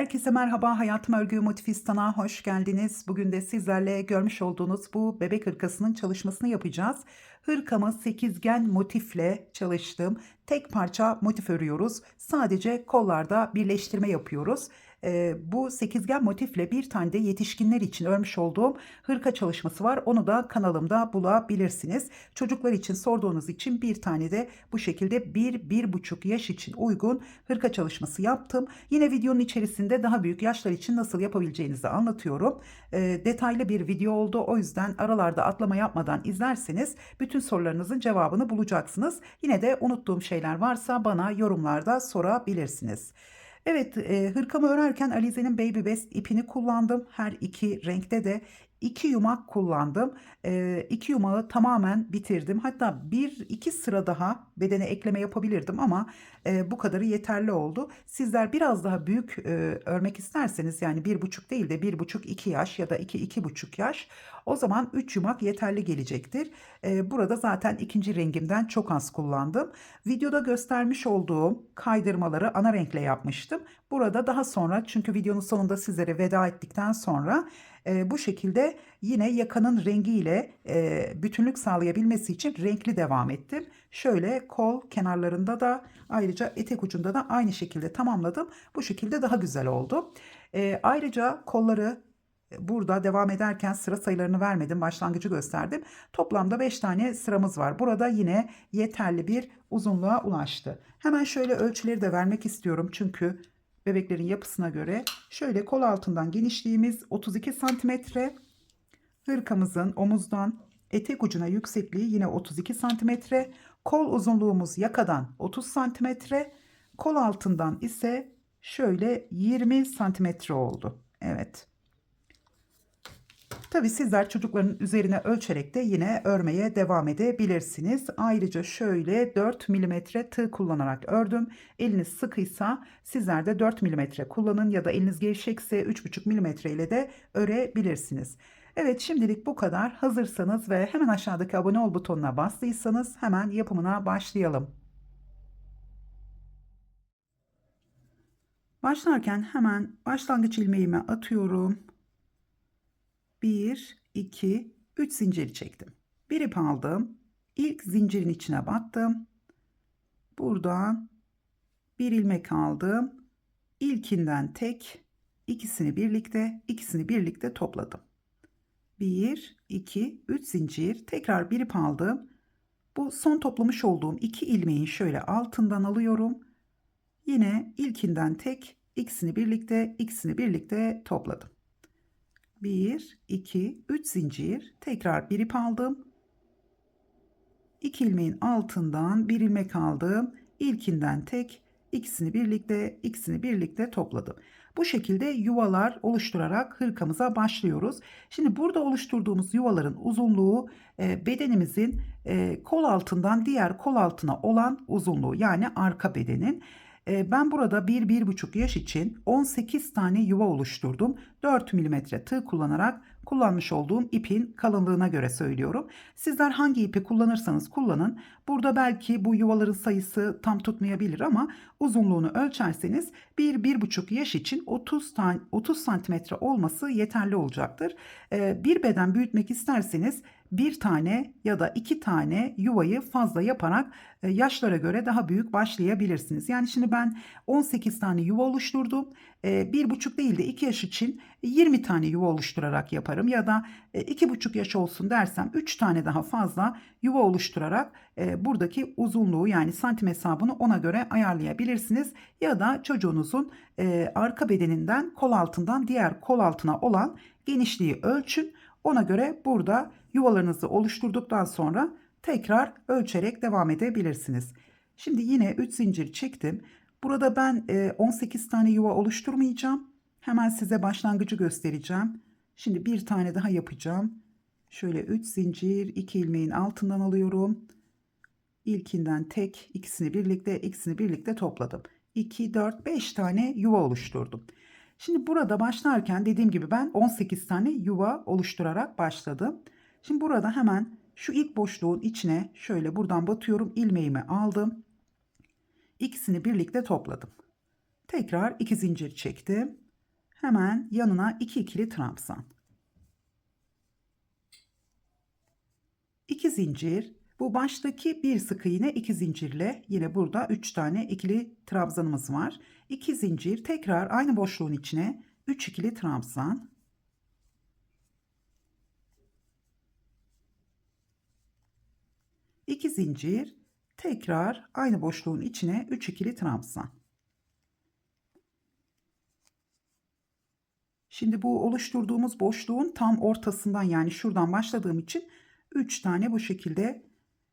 Herkese merhaba, Hayatım Örgü Motifistan'a hoş geldiniz. Bugün de sizlerle görmüş olduğunuz bu bebek hırkasının çalışmasını yapacağız. Hırkamı sekizgen motifle çalıştım. Tek parça motif örüyoruz. Sadece kollarda birleştirme yapıyoruz. Bu sekizgen motifle bir tane de yetişkinler için örmüş olduğum hırka çalışması var. Onu da kanalımda bulabilirsiniz. Çocuklar için sorduğunuz için bir tane de bu şekilde 1-1,5 yaş için uygun hırka çalışması yaptım. Yine videonun içerisinde daha büyük yaşlar için nasıl yapabileceğinizi anlatıyorum. Detaylı bir video oldu. O yüzden aralarda atlama yapmadan izlerseniz bütün sorularınızın cevabını bulacaksınız. Yine de unuttuğum şeyler varsa bana yorumlarda sorabilirsiniz. Evet, hırkamı örerken Alize'nin Baby Best ipini kullandım. Her iki renkte de 2 yumak kullandım. 2 yumağı tamamen bitirdim. Hatta bir iki sıra daha bedene ekleme yapabilirdim ama bu kadarı yeterli oldu. Sizler biraz daha büyük örmek isterseniz, yani 1,5 değil de 1,5-2 yaş ya da 2-2,5 yaş, o zaman 3 yumak yeterli gelecektir. Burada zaten ikinci rengimden çok az kullandım. Videoda göstermiş olduğum kaydırmaları ana renkle yapmıştım. Burada daha sonra, çünkü videonun sonunda sizlere veda ettikten sonra bu şekilde yine yakanın rengiyle bütünlük sağlayabilmesi için renkli devam ettim. Şöyle kol kenarlarında da, ayrıca etek ucunda da aynı şekilde tamamladım. Bu şekilde daha güzel oldu. Ayrıca kolları burada devam ederken sıra sayılarını vermedim. Başlangıcı gösterdim. Toplamda 5 tane sıramız var. Burada yine yeterli bir uzunluğa ulaştı. Hemen şöyle ölçüleri de vermek istiyorum. Çünkü bebeklerin yapısına göre şöyle kol altından genişliğimiz 32 santimetre. Hırkamızın omuzdan etek ucuna yüksekliği yine 32 santimetre. Kol uzunluğumuz yakadan 30 santimetre. Kol altından ise şöyle 20 santimetre oldu. Evet. Tabii sizler çocukların üzerine ölçerek de yine örmeye devam edebilirsiniz. Ayrıca şöyle 4 milimetre tığ kullanarak ördüm. Eliniz sıkıysa sizler de 4 milimetre kullanın ya da eliniz gevşekse 3,5 milimetre ile de örebilirsiniz. Evet, şimdilik bu kadar. Hazırsanız ve hemen aşağıdaki abone ol butonuna bastıysanız hemen yapımına başlayalım. Başlarken hemen başlangıç ilmeğimi atıyorum. 1, 2, 3 zincir çektim. Bir ip aldım. İlk zincirin içine battım. Buradan bir ilmek aldım. İlkinden tek, ikisini birlikte topladım. 1, 2, 3 zincir. Tekrar bir ip aldım. Bu son toplamış olduğum 2 ilmeğin şöyle altından alıyorum. Yine ilkinden tek, ikisini birlikte topladım. 1, 2, 3 zincir. Tekrar bir ip aldım. 2 ilmeğin altından bir ilmek aldım. İlkinden tek, ikisini birlikte topladım. Bu şekilde yuvalar oluşturarak hırkamıza başlıyoruz. Şimdi burada oluşturduğumuz yuvaların uzunluğu bedenimizin kol altından diğer kol altına olan uzunluğu, yani arka bedenin. Ben burada 1-1,5 yaş için 18 tane yuva oluşturdum. 4 milimetre tığ kullanarak, kullanmış olduğum ipin kalınlığına göre söylüyorum. Sizler hangi ipi kullanırsanız kullanın. Burada belki bu yuvaların sayısı tam tutmayabilir ama uzunluğunu ölçerseniz 1-1,5 yaş için 30 santimetre olması yeterli olacaktır. Bir beden büyütmek isterseniz bir tane ya da 2 tane yuvayı fazla yaparak yaşlara göre daha büyük başlayabilirsiniz. Yani şimdi ben 18 tane yuva oluşturdum. 1,5 değil de 2 yaş için 20 tane yuva oluşturarak yaparım ya da 2,5 yaş olsun dersem 3 tane daha fazla yuva oluşturarak buradaki uzunluğu, yani santim hesabını ona göre ayarlayabilirsiniz. Ya da çocuğunuzun arka bedeninden kol altından diğer kol altına olan genişliği ölçün. Ona göre burada yuvalarınızı oluşturduktan sonra tekrar ölçerek devam edebilirsiniz. Şimdi yine 3 zincir çektim. Burada ben 18 tane yuva oluşturmayacağım. Hemen size başlangıcı göstereceğim. Şimdi bir tane daha yapacağım. Şöyle 3 zincir, 2 ilmeğin altından alıyorum. İlkinden tek, ikisini birlikte topladım. 2, 4, 5 tane yuva oluşturdum. Şimdi burada başlarken dediğim gibi ben 18 tane yuva oluşturarak başladım. Şimdi burada hemen şu ilk boşluğun içine şöyle buradan batıyorum. İlmeğimi aldım. İkisini birlikte topladım. Tekrar 2 zincir çektim. Hemen yanına 2 ikili trabzan. 2 zincir. Bu baştaki bir sık iğne 2 zincirle yine burada 3 tane ikili trabzanımız var. 2 zincir, tekrar aynı boşluğun içine 3 ikili trabzan. 2 zincir, tekrar aynı boşluğun içine 3 ikili trabzan. Şimdi bu oluşturduğumuz boşluğun tam ortasından, yani şuradan başladığım için 3 tane bu şekilde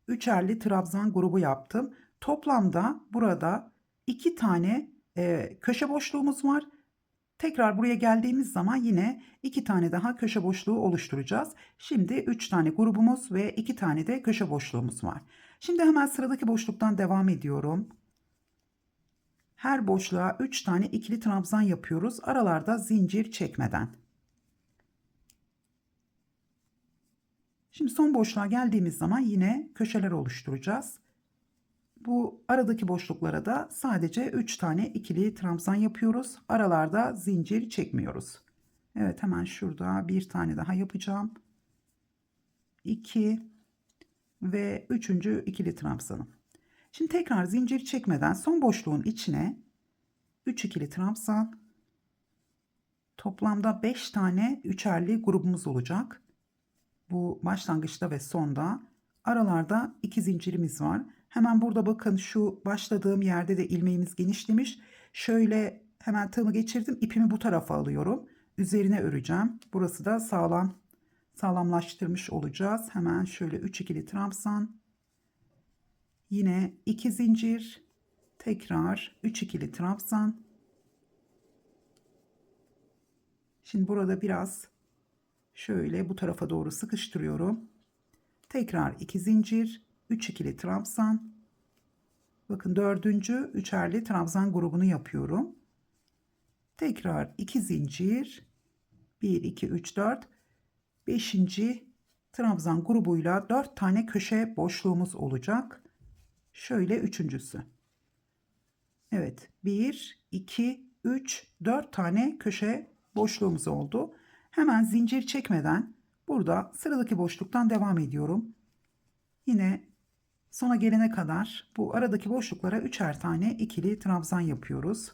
üçerli trabzan grubu yaptım. Toplamda burada 2 tane köşe boşluğumuz var. Tekrar buraya geldiğimiz zaman yine 2 tane daha köşe boşluğu oluşturacağız. Şimdi 3 tane grubumuz ve 2 tane de köşe boşluğumuz var. Şimdi hemen sıradaki boşluktan devam ediyorum. Her boşluğa 3 tane ikili trabzan yapıyoruz. Aralarda zincir çekmeden. Şimdi son boşluğa geldiğimiz zaman yine köşeler oluşturacağız. Bu aradaki boşluklara da sadece 3 tane ikili trabzan yapıyoruz. Aralarda zincir çekmiyoruz. Evet, hemen şurada bir tane daha yapacağım. 2 ve 3. ikili trabzanım. Şimdi tekrar zincir çekmeden son boşluğun içine 3 ikili trabzan. Toplamda 5 tane üçerli grubumuz olacak. Bu başlangıçta ve sonda. Aralarda 2 zincirimiz var. Hemen burada bakın, şu başladığım yerde de ilmeğimiz genişlemiş. Şöyle hemen tığımı geçirdim. İpimi bu tarafa alıyorum. Üzerine öreceğim. Burası da sağlamlaştırmış olacağız. Hemen şöyle 3 ikili trabzan. Yine 2 zincir. Tekrar 3 ikili trabzan. Şimdi burada biraz şöyle bu tarafa doğru sıkıştırıyorum. Tekrar 2 zincir, 3 ikili trabzan. Bakın 4. üçerli trabzan grubunu yapıyorum. Tekrar 2 zincir, 1 2 3 4, 5. trabzan grubuyla 4 tane köşe boşluğumuz olacak. Şöyle üçüncüsü. Evet, 1 2 3 4 tane köşe boşluğumuz oldu. Hemen zincir çekmeden burada sıradaki boşluktan devam ediyorum. Yine sona gelene kadar bu aradaki boşluklara 3'er tane ikili trabzan yapıyoruz.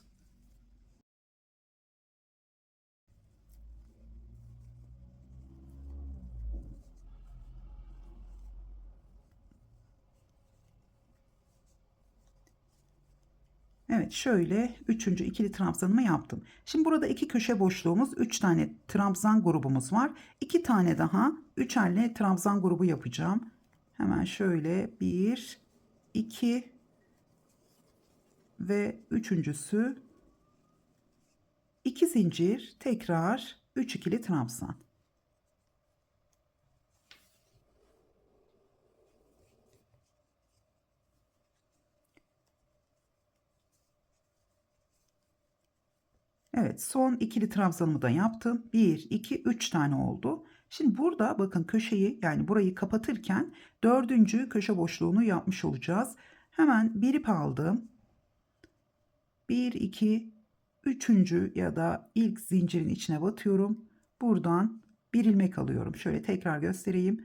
Evet, şöyle 3. ikili trabzanımı yaptım. Şimdi burada 2 köşe boşluğumuz, 3 tane trabzan grubumuz var. 2 tane daha üçerli trabzan grubu yapacağım. Hemen şöyle 1 2 ve üçüncüsü 2 zincir, tekrar 3 ikili trabzan. Evet, son ikili trabzanımı da yaptım. 1 2 3 tane oldu. Şimdi burada bakın, köşeyi, yani burayı kapatırken 4. köşe boşluğunu yapmış olacağız. Hemen bir ip aldım. 1 2 3. ya da ilk zincirin içine batıyorum. Buradan bir ilmek alıyorum. Şöyle tekrar göstereyim.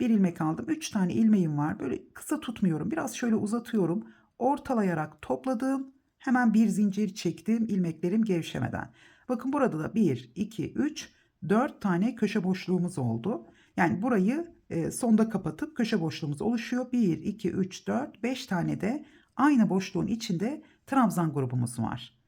Bir ilmek aldım. 3 tane ilmeğim var. Böyle kısa tutmuyorum. Biraz şöyle uzatıyorum. Ortalayarak topladım. Hemen bir zincir çektim, ilmeklerim gevşemeden. Bakın burada da 1 2 3 4 tane köşe boşluğumuz oldu. Yani burayı sonda kapatıp köşe boşluğumuz oluşuyor. 1 2 3 4 5 tane de aynı boşluğun içinde trabzan grubumuz var.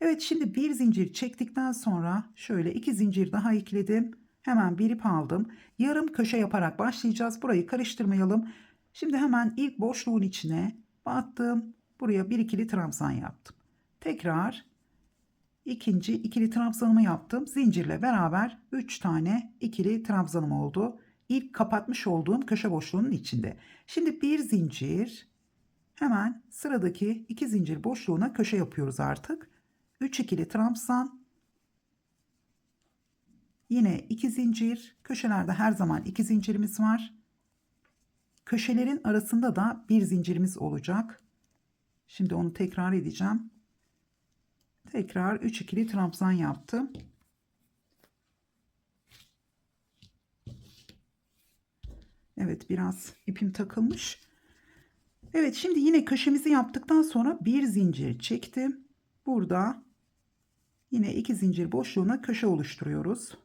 Evet, şimdi bir zincir çektikten sonra şöyle 2 zincir daha ekledim. Hemen bir ip aldım. Yarım köşe yaparak başlayacağız. Burayı karıştırmayalım. Şimdi hemen ilk boşluğun içine battım. Buraya bir ikili trabzan yaptım. Tekrar ikinci ikili trabzanımı yaptım. Zincirle beraber 3 tane ikili trabzanım oldu. İlk kapatmış olduğum köşe boşluğunun içinde. Şimdi bir zincir, hemen sıradaki 2 zincir boşluğuna köşe yapıyoruz artık. 3 ikili trabzan. Yine 2 zincir. Köşelerde her zaman 2 zincirimiz var. Köşelerin arasında da bir zincirimiz olacak. Şimdi onu tekrar edeceğim. Tekrar 3 ikili trabzan yaptım. Evet, biraz ipim takılmış. Evet, şimdi yine köşemizi yaptıktan sonra bir zincir çektim. Burada yine 2 zincir boşluğuna köşe oluşturuyoruz.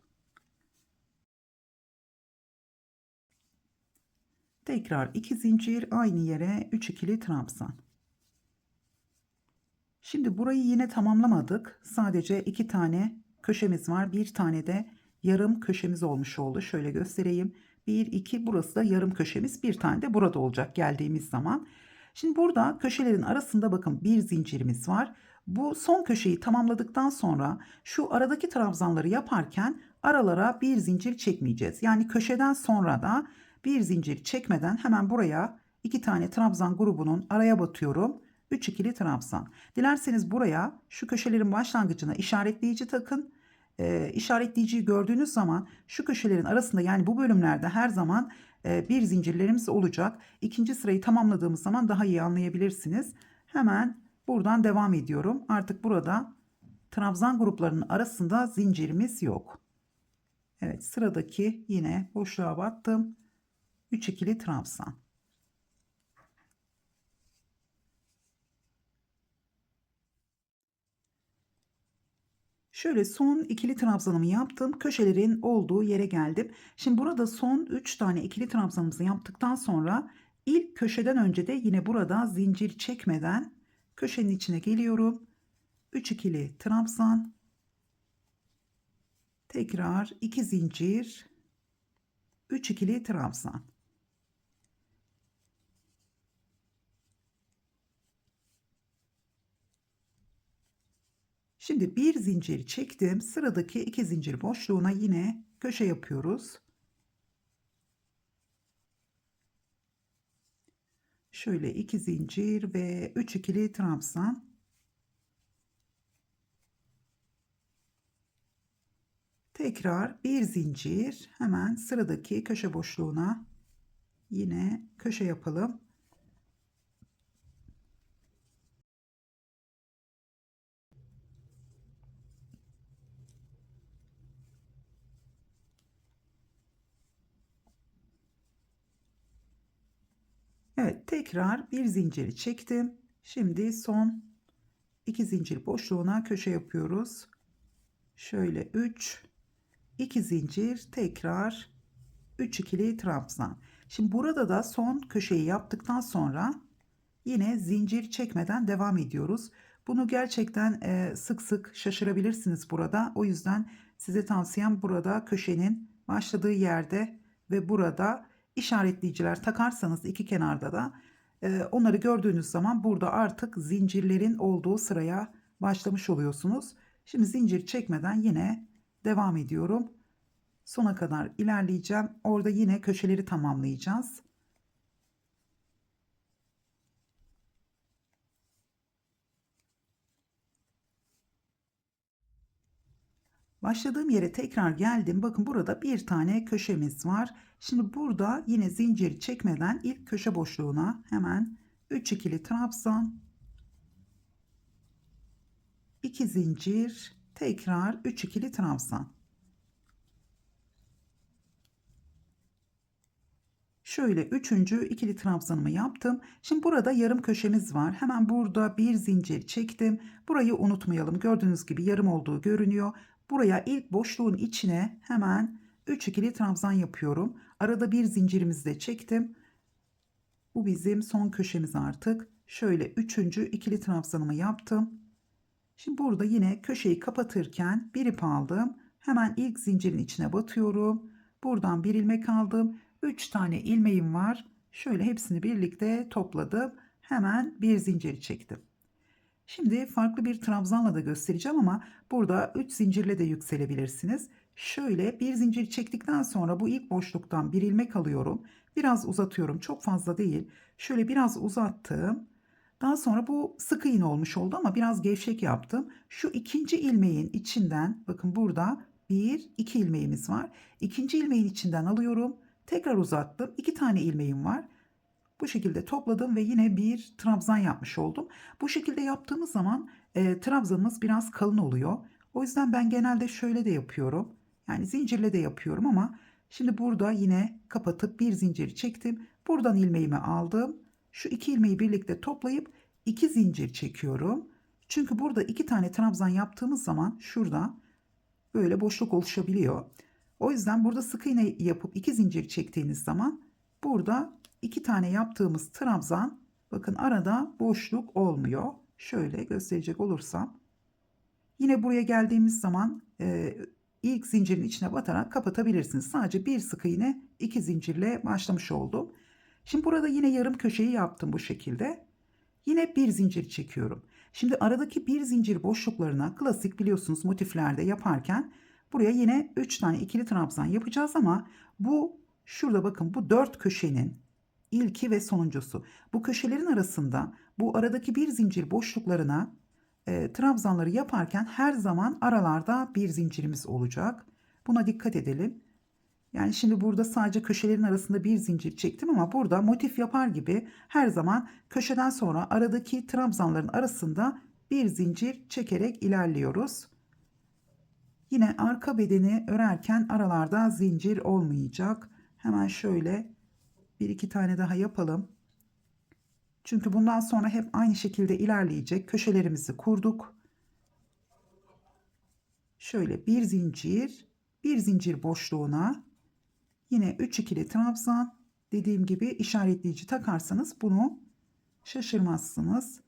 Tekrar 2 zincir, aynı yere 3 ikili trabzan. Şimdi burayı yine tamamlamadık. Sadece 2 tane köşemiz var. Bir tane de yarım köşemiz olmuş oldu. Şöyle göstereyim. 1, 2, burası da yarım köşemiz. Bir tane de burada olacak geldiğimiz zaman. Şimdi burada köşelerin arasında bakın bir zincirimiz var. Bu son köşeyi tamamladıktan sonra şu aradaki trabzanları yaparken aralara bir zincir çekmeyeceğiz. Yani köşeden sonra da bir zincir çekmeden hemen buraya 2 tane trabzan grubunun araya batıyorum. 3 ikili trabzan. Dilerseniz buraya şu köşelerin başlangıcına işaretleyici takın. İşaretleyiciyi gördüğünüz zaman şu köşelerin arasında, yani bu bölümlerde her zaman bir zincirlerimiz olacak. İkinci sırayı tamamladığımız zaman daha iyi anlayabilirsiniz. Hemen buradan devam ediyorum. Artık burada trabzan gruplarının arasında zincirimiz yok. Evet, sıradaki yine boşluğa battım. 3 ikili trabzan. Şöyle son ikili trabzanımı yaptım. Köşelerin olduğu yere geldim. Şimdi burada son 3 tane ikili trabzanımızı yaptıktan sonra ilk köşeden önce de yine burada zincir çekmeden köşenin içine geliyorum. 3 ikili trabzan. Tekrar 2 zincir. 3 ikili trabzan. Şimdi bir zincir çektim. Sıradaki 2 zincir boşluğuna yine köşe yapıyoruz. Şöyle 2 zincir ve 3 ikili trabzan. Tekrar bir zincir, hemen sıradaki köşe boşluğuna yine köşe yapalım. Evet, tekrar bir zinciri çektim. Şimdi son 2 zincir boşluğuna köşe yapıyoruz. Şöyle 3, 2 zincir, tekrar 3 ikili trabzan. Şimdi burada da son köşeyi yaptıktan sonra yine zincir çekmeden devam ediyoruz. Bunu gerçekten sık sık şaşırabilirsiniz burada. O yüzden size tavsiyem burada köşenin başladığı yerde ve burada işaretleyiciler takarsanız iki kenarda da onları gördüğünüz zaman burada artık zincirlerin olduğu sıraya başlamış oluyorsunuz. Şimdi zincir çekmeden yine devam ediyorum. Sona kadar ilerleyeceğim. Orada yine köşeleri tamamlayacağız. Başladığım yere tekrar geldim. Bakın burada bir tane köşemiz var. Şimdi burada yine zinciri çekmeden ilk köşe boşluğuna hemen 3 ikili trabzan, 2 zincir, tekrar 3 ikili trabzan. Şöyle üçüncü ikili trabzanımı yaptım. Şimdi burada yarım köşemiz var. Hemen burada bir zincir çektim. Burayı unutmayalım. Gördüğünüz gibi yarım olduğu görünüyor. Buraya ilk boşluğun içine hemen 3 ikili trabzan yapıyorum. Arada bir zincirimizi de çektim. Bu bizim son köşemiz artık. Şöyle üçüncü ikili trabzanımı yaptım. Şimdi burada yine köşeyi kapatırken bir ip aldım. Hemen ilk zincirin içine batıyorum. Buradan bir ilmek aldım. 3 tane ilmeğim var. Şöyle hepsini birlikte topladım. Hemen bir zincir çektim. Şimdi farklı bir trabzanla da göstereceğim ama burada 3 zincirle de yükselebilirsiniz. Şöyle bir zincir çektikten sonra bu ilk boşluktan bir ilmek alıyorum. Biraz uzatıyorum. Çok fazla değil. Şöyle biraz uzattım. Daha sonra bu sık iğne olmuş oldu ama biraz gevşek yaptım. Şu ikinci ilmeğin içinden, bakın burada bir iki ilmeğimiz var. İkinci ilmeğin içinden alıyorum. Tekrar uzattım. 2 tane ilmeğim var. Bu şekilde topladım ve yine bir trabzan yapmış oldum. Bu şekilde yaptığımız zaman trabzanımız biraz kalın oluyor. O yüzden ben genelde şöyle de yapıyorum. Yani zincirle de yapıyorum ama Şimdi burada yine kapatıp bir zincir çektim. Buradan ilmeğimi aldım. Şu iki ilmeği birlikte toplayıp iki zincir çekiyorum. Çünkü burada iki tane trabzan yaptığımız zaman şurada böyle boşluk oluşabiliyor. O yüzden burada sık iğne yapıp iki zincir çektiğiniz zaman burada iki tane yaptığımız trabzan, bakın arada boşluk olmuyor. Şöyle gösterecek olursam yine buraya geldiğimiz zaman ilk zincirin içine batarak kapatabilirsiniz. Sadece bir sık iğne iki zincirle başlamış oldum. Şimdi burada yine yarım köşeyi yaptım bu şekilde. Yine bir zincir çekiyorum. Şimdi aradaki bir zincir boşluklarına klasik biliyorsunuz motiflerde yaparken buraya yine 3 tane ikili trabzan yapacağız ama bu şurada bakın bu 4 köşenin ilki ve sonuncusu. Bu köşelerin arasında bu aradaki bir zincir boşluklarına trabzanları yaparken her zaman aralarda bir zincirimiz olacak. Buna dikkat edelim. Yani şimdi burada sadece köşelerin arasında bir zincir çektim ama burada motif yapar gibi her zaman köşeden sonra aradaki trabzanların arasında bir zincir çekerek ilerliyoruz. Yine arka bedeni örerken aralarda zincir olmayacak. Hemen şöyle bir iki tane daha yapalım. Çünkü bundan sonra hep aynı şekilde ilerleyecek. Köşelerimizi kurduk. Şöyle bir zincir boşluğuna yine 3 ikili trabzan, dediğim gibi işaretleyici takarsanız bunu şaşırmazsınız.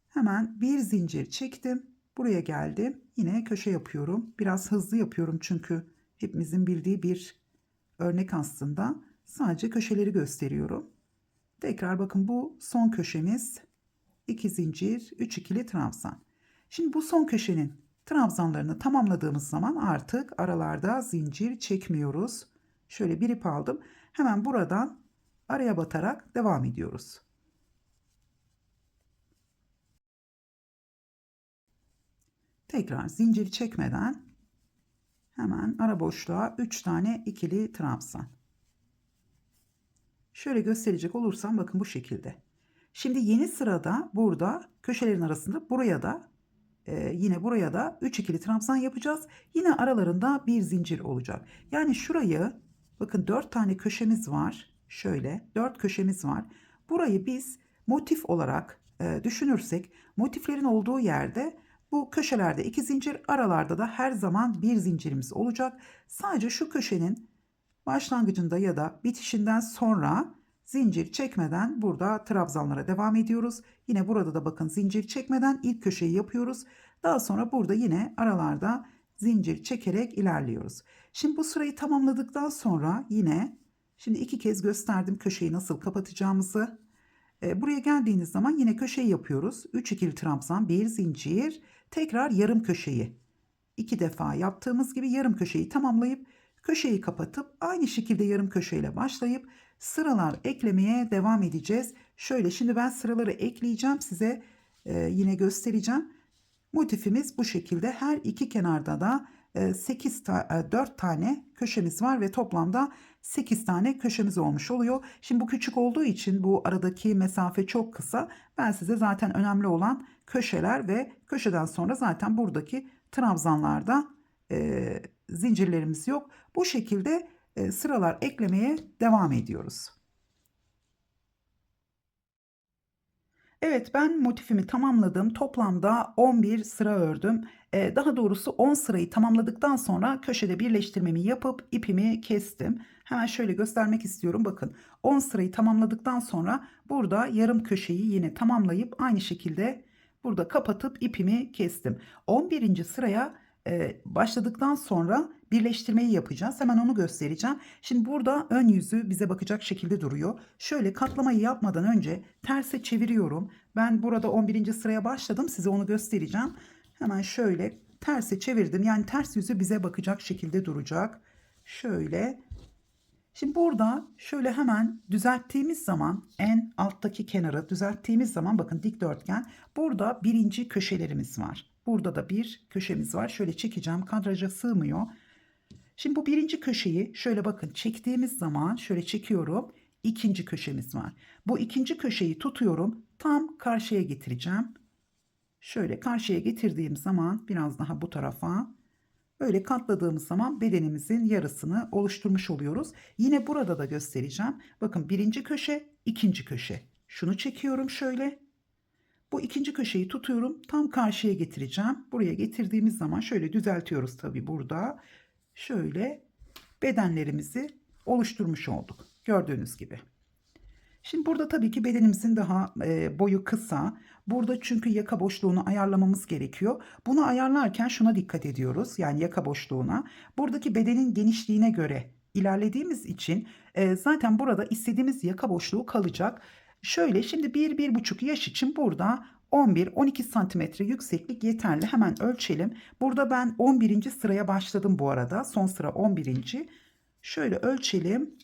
Hemen bir zincir çektim. Buraya geldim. Yine köşe yapıyorum. Biraz hızlı yapıyorum çünkü hepimizin bildiği bir örnek aslında. Sadece köşeleri gösteriyorum. Tekrar bakın bu son köşemiz. 2 zincir, 3 ikili trabzan. Şimdi bu son köşenin trabzanlarını tamamladığımız zaman artık aralarda zincir çekmiyoruz. Şöyle bir ip aldım. Hemen buradan araya batarak devam ediyoruz. Tekrar zincir çekmeden hemen ara boşluğa 3 tane ikili trabzan. Şöyle gösterecek olursam bakın bu şekilde. Şimdi yeni sırada burada köşelerin arasında buraya da yine buraya da 3 ikili trabzan yapacağız. Yine aralarında bir zincir olacak. Yani şurayı bakın 4 tane köşemiz var. Şöyle 4 köşemiz var. Burayı biz motif olarak düşünürsek motiflerin olduğu yerde bu köşelerde 2 zincir, aralarda da her zaman bir zincirimiz olacak. Sadece şu köşenin başlangıcında ya da bitişinden sonra zincir çekmeden burada trabzanlara devam ediyoruz. Yine burada da bakın zincir çekmeden ilk köşeyi yapıyoruz. Daha sonra burada yine aralarda zincir çekerek ilerliyoruz. Şimdi bu sırayı tamamladıktan sonra yine şimdi iki kez gösterdim köşeyi nasıl kapatacağımızı. Buraya geldiğiniz zaman yine köşeyi yapıyoruz. 3 ikili trabzan, bir zincir, tekrar yarım köşeyi. 2 defa yaptığımız gibi yarım köşeyi tamamlayıp köşeyi kapatıp aynı şekilde yarım köşeyle başlayıp sıralar eklemeye devam edeceğiz. Şöyle şimdi ben sıraları ekleyeceğim size yine göstereceğim. Motifimiz bu şekilde. Her iki kenarda da 4 tane köşemiz var ve toplamda 8 tane köşemiz olmuş oluyor. Şimdi bu küçük olduğu için bu aradaki mesafe çok kısa. Ben size zaten önemli olan köşeler ve köşeden sonra zaten buradaki trabzanlarda zincirlerimiz yok. Bu şekilde sıralar eklemeye devam ediyoruz. Evet, ben motifimi tamamladım. Toplamda 11 sıra ördüm. Daha doğrusu 10 sırayı tamamladıktan sonra köşede birleştirmemi yapıp ipimi kestim. Hemen şöyle göstermek istiyorum. Bakın 10 sırayı tamamladıktan sonra burada yarım köşeyi yine tamamlayıp aynı şekilde burada kapatıp ipimi kestim. 11. sıraya başladıktan sonra birleştirmeyi yapacağız. Hemen onu göstereceğim. Şimdi burada ön yüzü bize bakacak şekilde duruyor. Şöyle katlamayı yapmadan önce terse çeviriyorum. Ben burada 11. sıraya başladım. Size onu göstereceğim. Hemen şöyle terse çevirdim. Yani ters yüzü bize bakacak şekilde duracak. Şöyle. Şimdi burada şöyle hemen düzelttiğimiz zaman en alttaki kenarı düzelttiğimiz zaman bakın dikdörtgen. Burada birinci köşelerimiz var. Burada da bir köşemiz var. Şöyle çekeceğim. Kadraja sığmıyor. Şimdi bu birinci köşeyi şöyle bakın çektiğimiz zaman şöyle çekiyorum. İkinci köşemiz var. Bu ikinci köşeyi tutuyorum. Tam karşıya getireceğim. Şöyle karşıya getirdiğim zaman biraz daha bu tarafa Böyle katladığımız zaman bedenimizin yarısını oluşturmuş oluyoruz. Yine burada da göstereceğim. Bakın birinci köşe, ikinci köşe. Şunu çekiyorum şöyle. Bu ikinci köşeyi tutuyorum. Tam karşıya getireceğim. Buraya getirdiğimiz zaman şöyle düzeltiyoruz tabii burada. Şöyle bedenlerimizi oluşturmuş olduk. Gördüğünüz gibi. Şimdi burada tabii ki bedenimizin daha boyu kısa. Burada çünkü yaka boşluğunu ayarlamamız gerekiyor. Bunu ayarlarken şuna dikkat ediyoruz. Yani yaka boşluğuna. Buradaki bedenin genişliğine göre ilerlediğimiz için zaten burada istediğimiz yaka boşluğu kalacak. Şöyle şimdi 1-1,5 yaş için burada 11-12 santimetre yükseklik yeterli. Hemen ölçelim. Burada ben 11. sıraya başladım bu arada. Son sıra 11. Şöyle ölçelim.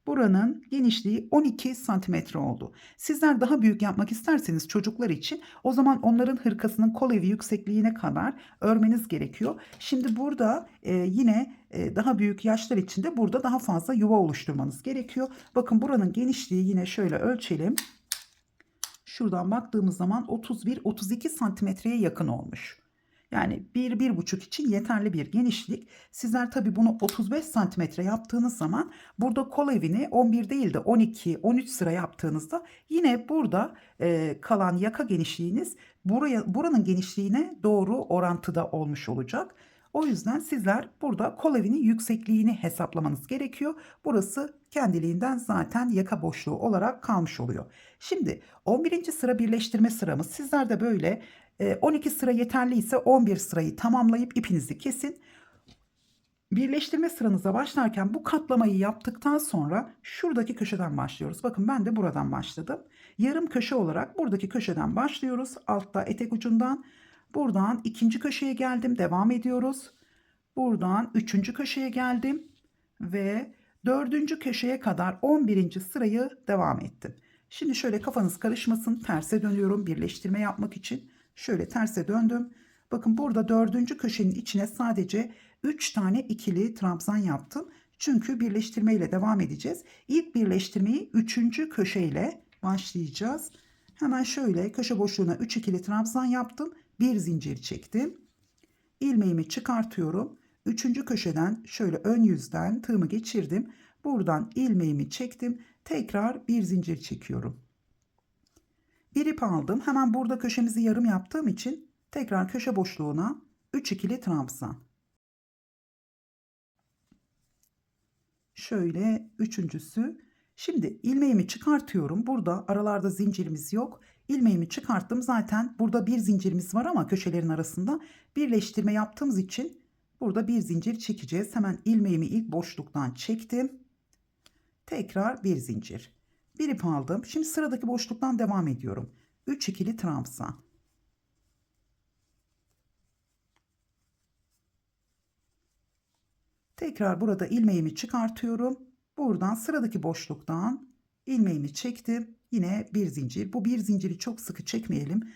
Buranın genişliği 12 santimetre oldu. Sizler daha büyük yapmak isterseniz çocuklar için o zaman onların hırkasının kol evi yüksekliğine kadar örmeniz gerekiyor. Şimdi burada yine daha büyük yaşlar için de burada daha fazla yuva oluşturmanız gerekiyor. Bakın buranın genişliği yine şöyle ölçelim. Şuradan baktığımız zaman 31-32 santimetreye yakın olmuş. Yani 1-1,5 için yeterli bir genişlik. Sizler tabii bunu 35 santimetre yaptığınız zaman burada kol evini 11 değil de 12-13 sıra yaptığınızda yine burada kalan yaka genişliğiniz buranın genişliğine doğru orantıda olmuş olacak. O yüzden sizler burada kol evinin yüksekliğini hesaplamanız gerekiyor. Burası kendiliğinden zaten yaka boşluğu olarak kalmış oluyor. Şimdi 11. sıra birleştirme sıramız. Sizler de böyle 12 sıra yeterliyse 11 sırayı tamamlayıp ipinizi kesin. Birleştirme sıranıza başlarken bu katlamayı yaptıktan sonra şuradaki köşeden başlıyoruz. Bakın ben de buradan başladım. Yarım köşe olarak buradaki köşeden başlıyoruz. Altta etek ucundan. Buradan ikinci köşeye geldim. Devam ediyoruz. Buradan üçüncü köşeye geldim. Ve dördüncü köşeye kadar 11. sırayı devam ettim. Şimdi şöyle kafanız karışmasın. Terse dönüyorum birleştirme yapmak için. Şöyle terse döndüm. Bakın burada dördüncü köşenin içine sadece 3 tane ikili trabzan yaptım. Çünkü birleştirme ile devam edeceğiz. İlk birleştirmeyi 3. köşeyle başlayacağız. Hemen şöyle köşe boşluğuna 3 ikili trabzan yaptım. Bir zincir çektim. İlmeğimi çıkartıyorum. 3. köşeden şöyle ön yüzden tığımı geçirdim. Buradan ilmeğimi çektim. Tekrar bir zincir çekiyorum. Bir ip aldım. Hemen burada köşemizi yarım yaptığım için tekrar köşe boşluğuna 3 ikili trabzan. Şöyle üçüncüsü. Şimdi ilmeğimi çıkartıyorum. Burada aralarda zincirimiz yok. İlmeğimi çıkarttım. Zaten burada bir zincirimiz var ama köşelerin arasında birleştirme yaptığımız için burada bir zincir çekeceğiz. Hemen ilmeğimi ilk boşluktan çektim. Tekrar bir zincir. Bir ip aldım. Şimdi sıradaki boşluktan devam ediyorum. 3 ikili trabzan. Tekrar burada ilmeğimi çıkartıyorum. Buradan sıradaki boşluktan ilmeğimi çektim. Yine bir zincir. Bu bir zinciri çok sıkı çekmeyelim.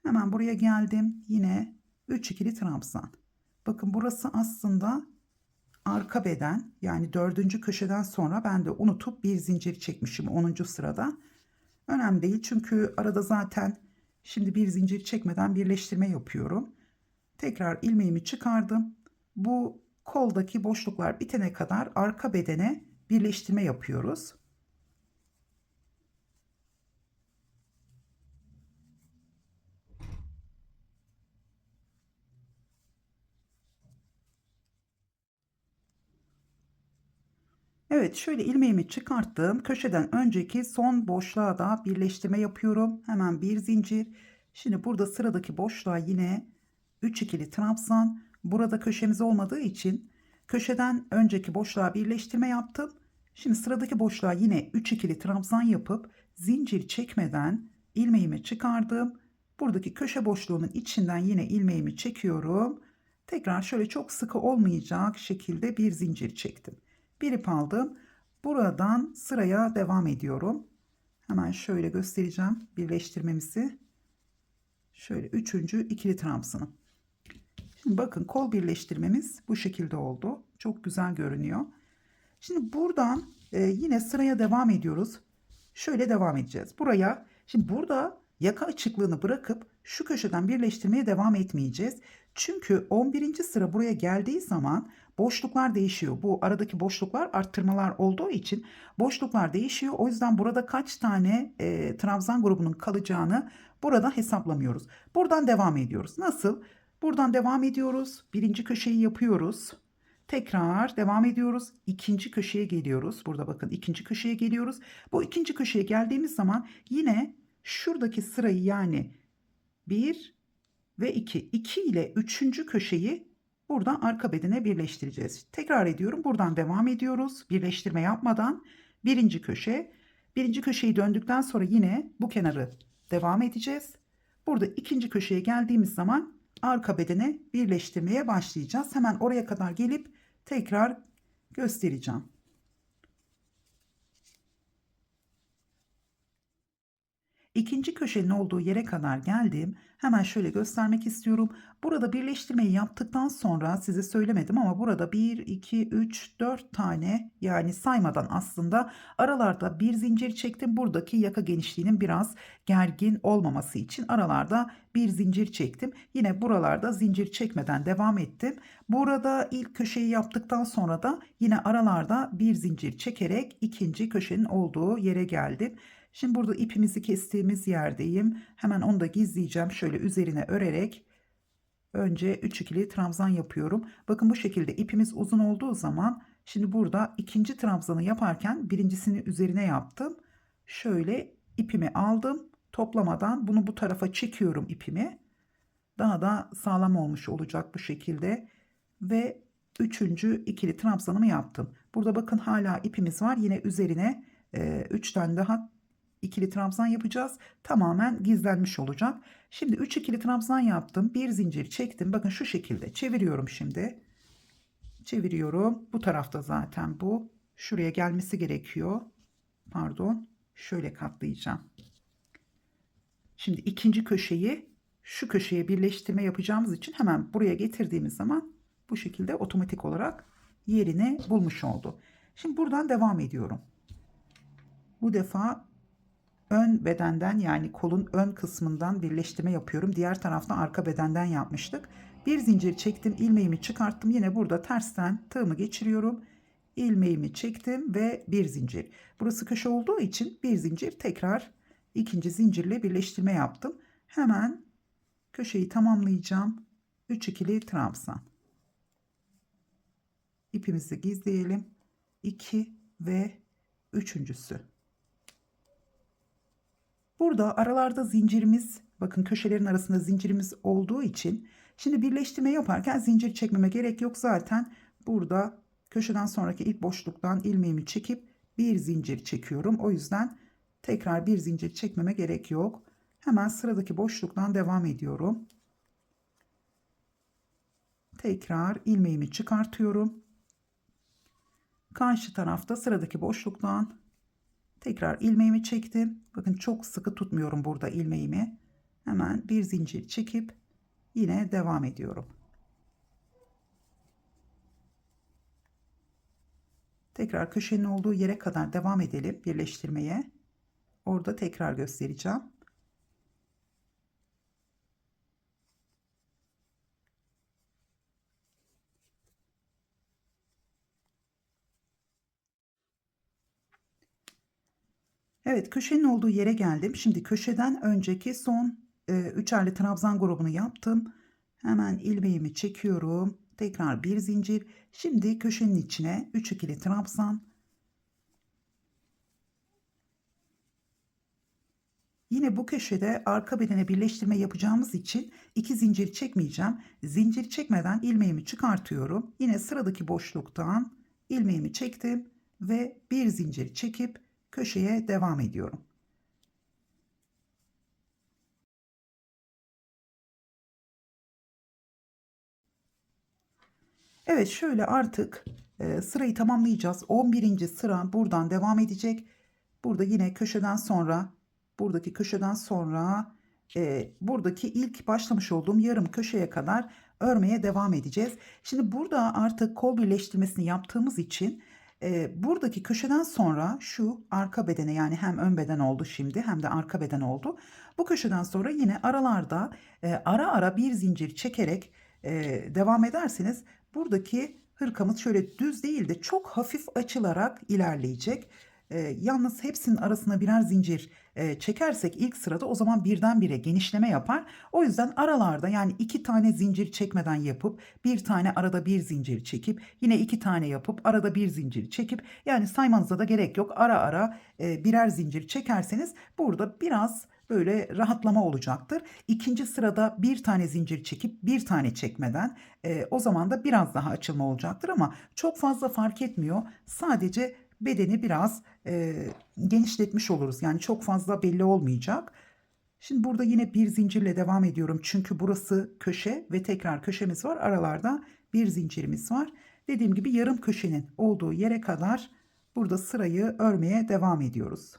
Hemen buraya geldim. Yine 3 ikili trabzan. Bakın burası aslında arka beden. Yani 4. köşeden sonra ben de unutup bir zincir çekmişim 10. sırada. Önemli değil çünkü arada zaten şimdi bir zincir çekmeden birleştirme yapıyorum. Tekrar ilmeğimi çıkardım. Bu koldaki boşluklar bitene kadar arka bedene birleştirme yapıyoruz. Evet şöyle ilmeğimi çıkarttım. Köşeden önceki son boşluğa da birleştirme yapıyorum. Hemen bir zincir. Şimdi burada sıradaki boşluğa yine 3 ikili trabzan. Burada köşemiz olmadığı için köşeden önceki boşluğa birleştirme yaptım. Şimdi sıradaki boşluğa yine 3 ikili trabzan yapıp zincir çekmeden ilmeğimi çıkardım. Buradaki köşe boşluğunun içinden yine ilmeğimi çekiyorum. Tekrar şöyle çok sıkı olmayacak şekilde bir zincir çektim. Bir ip aldım. Buradan sıraya devam ediyorum. Hemen şöyle göstereceğim birleştirmemizi. Şöyle üçüncü ikili trabzanım. Şimdi bakın kol birleştirmemiz bu şekilde oldu. Çok güzel görünüyor. Şimdi buradan yine sıraya devam ediyoruz. Şöyle devam edeceğiz. Buraya şimdi burada yaka açıklığını bırakıp şu köşeden birleştirmeye devam etmeyeceğiz. Çünkü 11. sıra buraya geldiği zaman boşluklar değişiyor. Bu aradaki boşluklar arttırmalar olduğu için boşluklar değişiyor. O yüzden burada kaç tane trabzan grubunun kalacağını burada hesaplamıyoruz. Buradan devam ediyoruz. Nasıl? Buradan devam ediyoruz. Birinci köşeyi yapıyoruz. Tekrar devam ediyoruz. İkinci köşeye geliyoruz. Burada bakın ikinci köşeye geliyoruz. Bu ikinci köşeye geldiğimiz zaman yine şuradaki sırayı yani 1 ve 2. 2 ile 3. köşeyi burada arka bedene birleştireceğiz. Tekrar ediyorum. Buradan devam ediyoruz. Birleştirme yapmadan birinci köşe. Birinci köşeyi döndükten sonra yine bu kenarı devam edeceğiz. Burada ikinci köşeye geldiğimiz zaman arka bedene birleştirmeye başlayacağız. Hemen oraya kadar gelip tekrar göstereceğim. İkinci köşenin olduğu yere kadar geldim. Hemen şöyle göstermek istiyorum. Burada birleştirmeyi yaptıktan sonra size söylemedim ama burada 1, 2, 3, 4 tane yani saymadan aslında aralarda bir zincir çektim. Buradaki yaka genişliğinin biraz gergin olmaması için aralarda bir zincir çektim. Yine buralarda zincir çekmeden devam ettim. Burada ilk köşeyi yaptıktan sonra da yine aralarda bir zincir çekerek ikinci köşenin olduğu yere geldim. Şimdi burada ipimizi kestiğimiz yerdeyim. Hemen onu da gizleyeceğim. Şöyle üzerine örerek önce 3 ikili trabzan yapıyorum. Bakın bu şekilde ipimiz uzun olduğu zaman şimdi burada ikinci trabzanı yaparken birincisini üzerine yaptım. Şöyle ipimi aldım. Toplamadan bunu bu tarafa çekiyorum ipimi. Daha da sağlam olmuş olacak bu şekilde. Ve üçüncü ikili trabzanımı yaptım. Burada bakın hala ipimiz var. Yine üzerine 3 tane daha ikili trabzan yapacağız. Tamamen gizlenmiş olacak. Şimdi 3 ikili trabzan yaptım. Bir zincir çektim. Bakın şu şekilde çeviriyorum şimdi. Çeviriyorum. Bu tarafta zaten bu. Şuraya gelmesi gerekiyor. Pardon. Şöyle katlayacağım. Şimdi ikinci köşeyi şu köşeye birleştirme yapacağımız için hemen buraya getirdiğimiz zaman bu şekilde otomatik olarak yerini bulmuş oldu. Şimdi buradan devam ediyorum. Bu defa ön bedenden yani kolun ön kısmından birleştirme yapıyorum. Diğer tarafta arka bedenden yapmıştık. Bir zincir çektim, ilmeğimi çıkarttım. Yine burada tersten tığımı geçiriyorum. İlmeğimi çektim ve bir zincir. Burası köşe olduğu için bir zincir tekrar ikinci zincirle birleştirme yaptım. Hemen köşeyi tamamlayacağım. 3 ikili trabzan. İpimizi gizleyelim. 2 ve üçüncüsü. Burada aralarda zincirimiz, bakın köşelerin arasında zincirimiz olduğu için şimdi birleştirme yaparken zincir çekmeme gerek yok. Zaten burada köşeden sonraki ilk boşluktan ilmeğimi çekip bir zincir çekiyorum. O yüzden tekrar bir zincir çekmeme gerek yok. Hemen sıradaki boşluktan devam ediyorum. Tekrar ilmeğimi çıkartıyorum. Karşı tarafta sıradaki boşluktan tekrar ilmeğimi çektim. Bakın çok sıkı tutmuyorum burada ilmeğimi. Hemen bir zincir çekip yine devam ediyorum. Tekrar köşenin olduğu yere kadar devam edelim birleştirmeye. Orada tekrar göstereceğim. Evet, köşenin olduğu yere geldim. Şimdi köşeden önceki son üçerli trabzan grubunu yaptım. Hemen ilmeğimi çekiyorum. Tekrar bir zincir. Şimdi köşenin içine 3 ikili trabzan. Yine bu köşede arka bedene birleştirme yapacağımız için 2 zincir çekmeyeceğim. Zincir çekmeden ilmeğimi çıkartıyorum. Yine sıradaki boşluktan ilmeğimi çektim ve bir zincir çekip köşeye devam ediyorum. Evet, şöyle artık sırayı tamamlayacağız. 11. sıra buradan devam edecek. Burada yine köşeden sonra buradaki köşeden sonra buradaki ilk başlamış olduğum yarım köşeye kadar örmeye devam edeceğiz. Şimdi burada artık kol birleştirmesini yaptığımız için buradaki köşeden sonra şu arka bedene yani hem ön beden oldu şimdi hem de arka beden oldu. Bu köşeden sonra yine aralarda ara ara bir zincir çekerek devam ederseniz buradaki hırkamız şöyle düz değil de çok hafif açılarak ilerleyecek. Yalnız hepsinin arasına birer zincir çekersek ilk sırada o zaman birdenbire genişleme yapar. O yüzden aralarda yani 2 tane zincir çekmeden yapıp bir tane arada bir zincir çekip yine 2 tane yapıp arada bir zincir çekip yani saymanıza da gerek yok. Ara ara birer zincir çekerseniz burada biraz böyle rahatlama olacaktır. İkinci sırada bir tane zincir çekip bir tane çekmeden o zaman da biraz daha açılma olacaktır ama çok fazla fark etmiyor. Sadece bedeni biraz genişletmiş oluruz. Yani çok fazla belli olmayacak. Şimdi burada yine bir zincirle devam ediyorum. Çünkü burası köşe ve tekrar köşemiz var. Aralarda bir zincirimiz var. Dediğim gibi yarım köşenin olduğu yere kadar burada sırayı örmeye devam ediyoruz.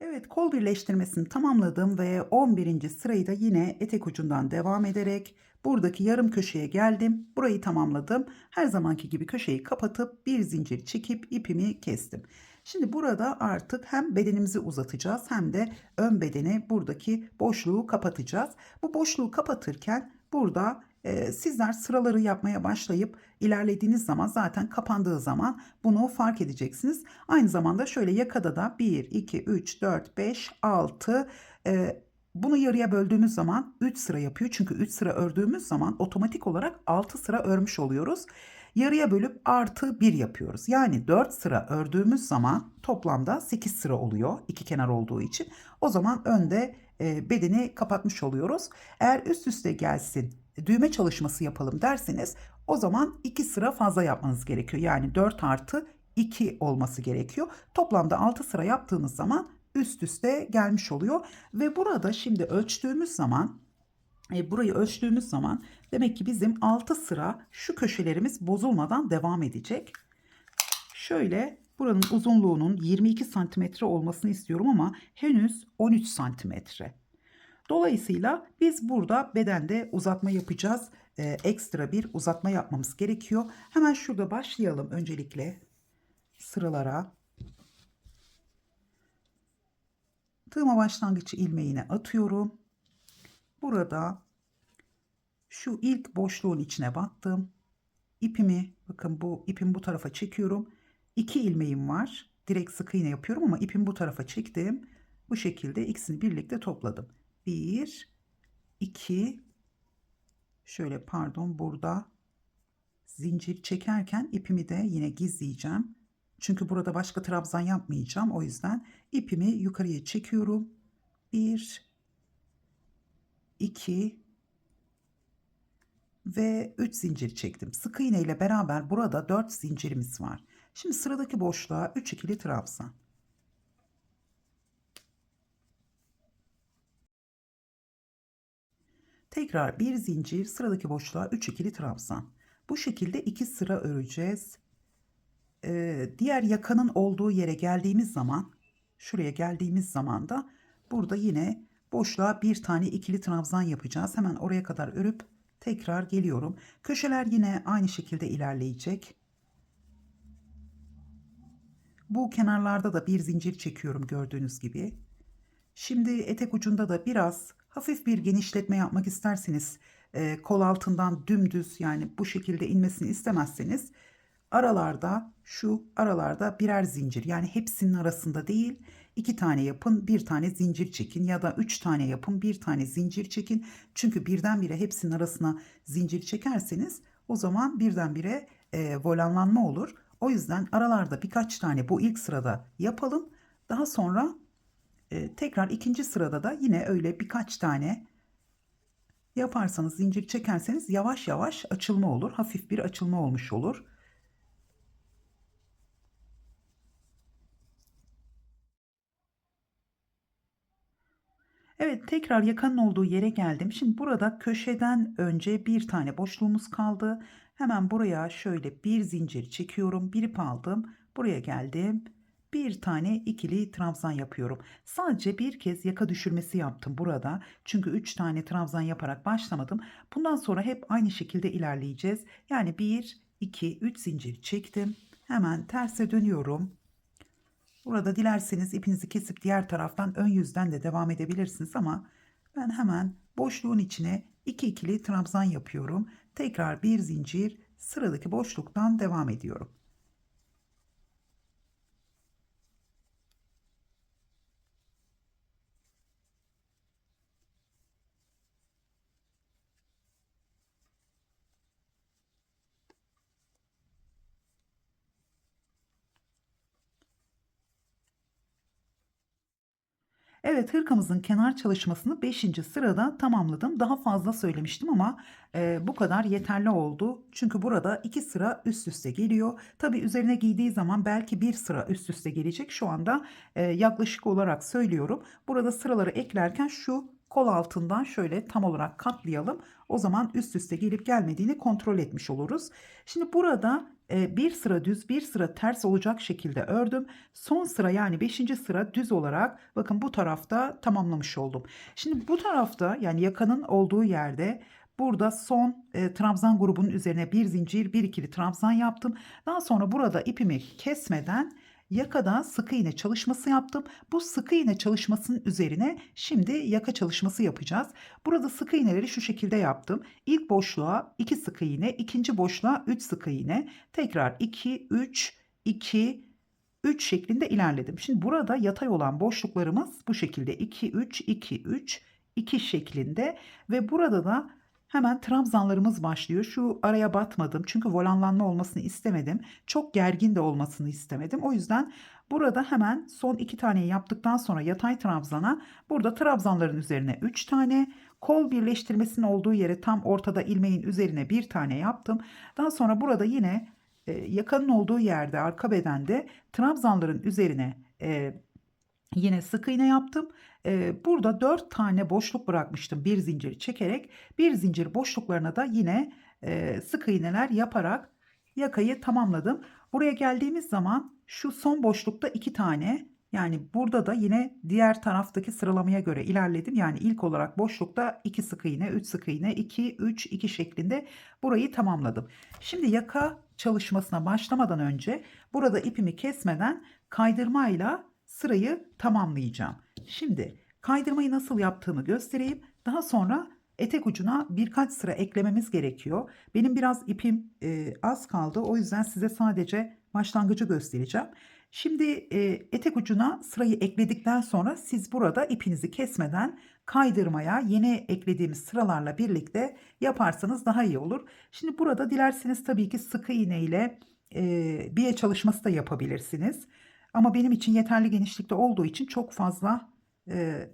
Evet, kol birleştirmesini tamamladım ve 11. sırayı da yine etek ucundan devam ederek buradaki yarım köşeye geldim. Burayı tamamladım. Her zamanki gibi köşeyi kapatıp bir zincir çekip ipimi kestim. Şimdi burada artık hem bedenimizi uzatacağız hem de ön bedeni buradaki boşluğu kapatacağız. Bu boşluğu kapatırken burada sizler sıraları yapmaya başlayıp ilerlediğiniz zaman zaten kapandığı zaman bunu fark edeceksiniz. Aynı zamanda şöyle yakada da 1, 2, 3, 4, 5, 6 bunu yarıya böldüğümüz zaman 3 sıra yapıyor. Çünkü 3 sıra ördüğümüz zaman otomatik olarak 6 sıra örmüş oluyoruz. Yarıya bölüp artı 1 yapıyoruz. Yani 4 sıra ördüğümüz zaman toplamda 8 sıra oluyor. İki kenar olduğu için. O zaman önde bedeni kapatmış oluyoruz. Eğer üst üste gelsin düğme çalışması yapalım derseniz o zaman 2 sıra fazla yapmanız gerekiyor. Yani 4 artı 2 olması gerekiyor. Toplamda 6 sıra yaptığınız zaman üst üste gelmiş oluyor. Ve burada şimdi ölçtüğümüz zaman burayı ölçtüğümüz zaman demek ki bizim 6 sıra şu köşelerimiz bozulmadan devam edecek. Şöyle buranın uzunluğunun 22 santimetre olmasını istiyorum ama henüz 13 santimetre. Dolayısıyla biz burada bedende uzatma yapacağız. Ekstra bir uzatma yapmamız gerekiyor. Hemen şurada başlayalım öncelikle sıralara. Tığıma başlangıç ilmeğine atıyorum. Burada şu ilk boşluğun içine battım. İpimi bakın bu ipimi bu tarafa çekiyorum. 2 ilmeğim var. Direkt sık iğne yapıyorum ama ipimi bu tarafa çektim. Bu şekilde ikisini birlikte topladım. 1, 2, şöyle pardon burada zincir çekerken ipimi de yine gizleyeceğim. Çünkü burada başka trabzan yapmayacağım. O yüzden ipimi yukarıya çekiyorum. 1, 2 ve 3 zincir çektim. Sık iğne ile beraber burada 4 zincirimiz var. Şimdi sıradaki boşluğa 3 ikili trabzan. Tekrar bir zincir, sıradaki boşluğa 3 ikili trabzan. Bu şekilde 2 sıra öreceğiz. Diğer yakanın olduğu yere geldiğimiz zaman, şuraya geldiğimiz zaman da burada yine boşluğa bir tane ikili trabzan yapacağız. Hemen oraya kadar örüp tekrar geliyorum. Köşeler yine aynı şekilde ilerleyecek. Bu kenarlarda da bir zincir çekiyorum gördüğünüz gibi. Şimdi etek ucunda da biraz hafif bir genişletme yapmak isterseniz kol altından dümdüz yani bu şekilde inmesini istemezseniz aralarda şu aralarda birer zincir yani hepsinin arasında değil 2 tane yapın bir tane zincir çekin ya da 3 tane yapın bir tane zincir çekin. Çünkü birdenbire hepsinin arasına zincir çekerseniz o zaman birdenbire volanlanma olur. O yüzden aralarda birkaç tane bu ilk sırada yapalım. Daha sonra tekrar ikinci sırada da yine öyle birkaç tane yaparsanız zincir çekerseniz yavaş yavaş açılma olur. Hafif bir açılma olmuş olur. Evet tekrar yakanın olduğu yere geldim. Şimdi burada köşeden önce bir tane boşluğumuz kaldı. Hemen buraya şöyle bir zincir çekiyorum. Bir ip aldım. Buraya geldim. Bir tane ikili trabzan yapıyorum. Sadece bir kez yaka düşürmesi yaptım burada. Çünkü 3 tane trabzan yaparak başlamadım. Bundan sonra hep aynı şekilde ilerleyeceğiz. Yani 1, 2, 3 zincir çektim. Hemen terse dönüyorum. Burada dilerseniz ipinizi kesip diğer taraftan ön yüzden de devam edebilirsiniz ama ben hemen boşluğun içine 2 ikili trabzan yapıyorum. Tekrar bir zincir, sıradaki boşluktan devam ediyorum. Evet, hırkamızın kenar çalışmasını 5. sırada tamamladım. Daha fazla söylemiştim ama bu kadar yeterli oldu. Çünkü burada 2 sıra üst üste geliyor. Tabii üzerine giydiği zaman belki bir sıra üst üste gelecek. Şu anda yaklaşık olarak söylüyorum. Burada sıraları eklerken şu kol altından şöyle tam olarak katlayalım. O zaman üst üste gelip gelmediğini kontrol etmiş oluruz. Şimdi burada bir sıra düz, bir sıra ters olacak şekilde ördüm. Son sıra yani 5. sıra düz olarak bakın bu tarafta tamamlamış oldum. Şimdi bu tarafta yani yakanın olduğu yerde burada son trabzan grubunun üzerine bir zincir, bir ikili trabzan yaptım. Daha sonra burada ipimi kesmeden yakada sık iğne çalışması yaptım. Bu sık iğne çalışmasının üzerine şimdi yaka çalışması yapacağız. Burada sık iğneleri şu şekilde yaptım. İlk boşluğa 2 sık iğne, ikinci boşluğa 3 sık iğne, tekrar 2, 3, 2, 3 şeklinde ilerledim. Şimdi burada yatay olan boşluklarımız bu şekilde 2, 3, 2, 3, 2 şeklinde ve burada da hemen trabzanlarımız başlıyor. Şu araya batmadım çünkü volanlanma olmasını istemedim. Çok gergin de olmasını istemedim. O yüzden burada hemen son 2 taneyi yaptıktan sonra yatay trabzana burada trabzanların üzerine 3 tane, kol birleştirmesinin olduğu yere tam ortada ilmeğin üzerine bir tane yaptım. Daha sonra burada yine yakanın olduğu yerde arka bedende trabzanların üzerine yine sık iğne yaptım. Burada 4 tane boşluk bırakmıştım bir zincir çekerek. Bir zincir boşluklarına da yine sık iğneler yaparak yakayı tamamladım. Buraya geldiğimiz zaman şu son boşlukta 2 tane, yani burada da yine diğer taraftaki sıralamaya göre ilerledim. Yani ilk olarak boşlukta 2 sık iğne, 3 sık iğne, 2, 3, 2 şeklinde burayı tamamladım. Şimdi yaka çalışmasına başlamadan önce burada ipimi kesmeden kaydırmayla sırayı tamamlayacağım. Şimdi kaydırmayı nasıl yaptığımı göstereyim. Daha sonra etek ucuna birkaç sıra eklememiz gerekiyor. Benim biraz ipim az kaldı. O yüzden size sadece başlangıcı göstereceğim. Şimdi etek ucuna sırayı ekledikten sonra siz burada ipinizi kesmeden kaydırmaya yeni eklediğimiz sıralarla birlikte yaparsanız daha iyi olur. Şimdi burada dilerseniz tabii ki sık iğne ile biye çalışması da yapabilirsiniz. Ama benim için yeterli genişlikte olduğu için çok fazla e,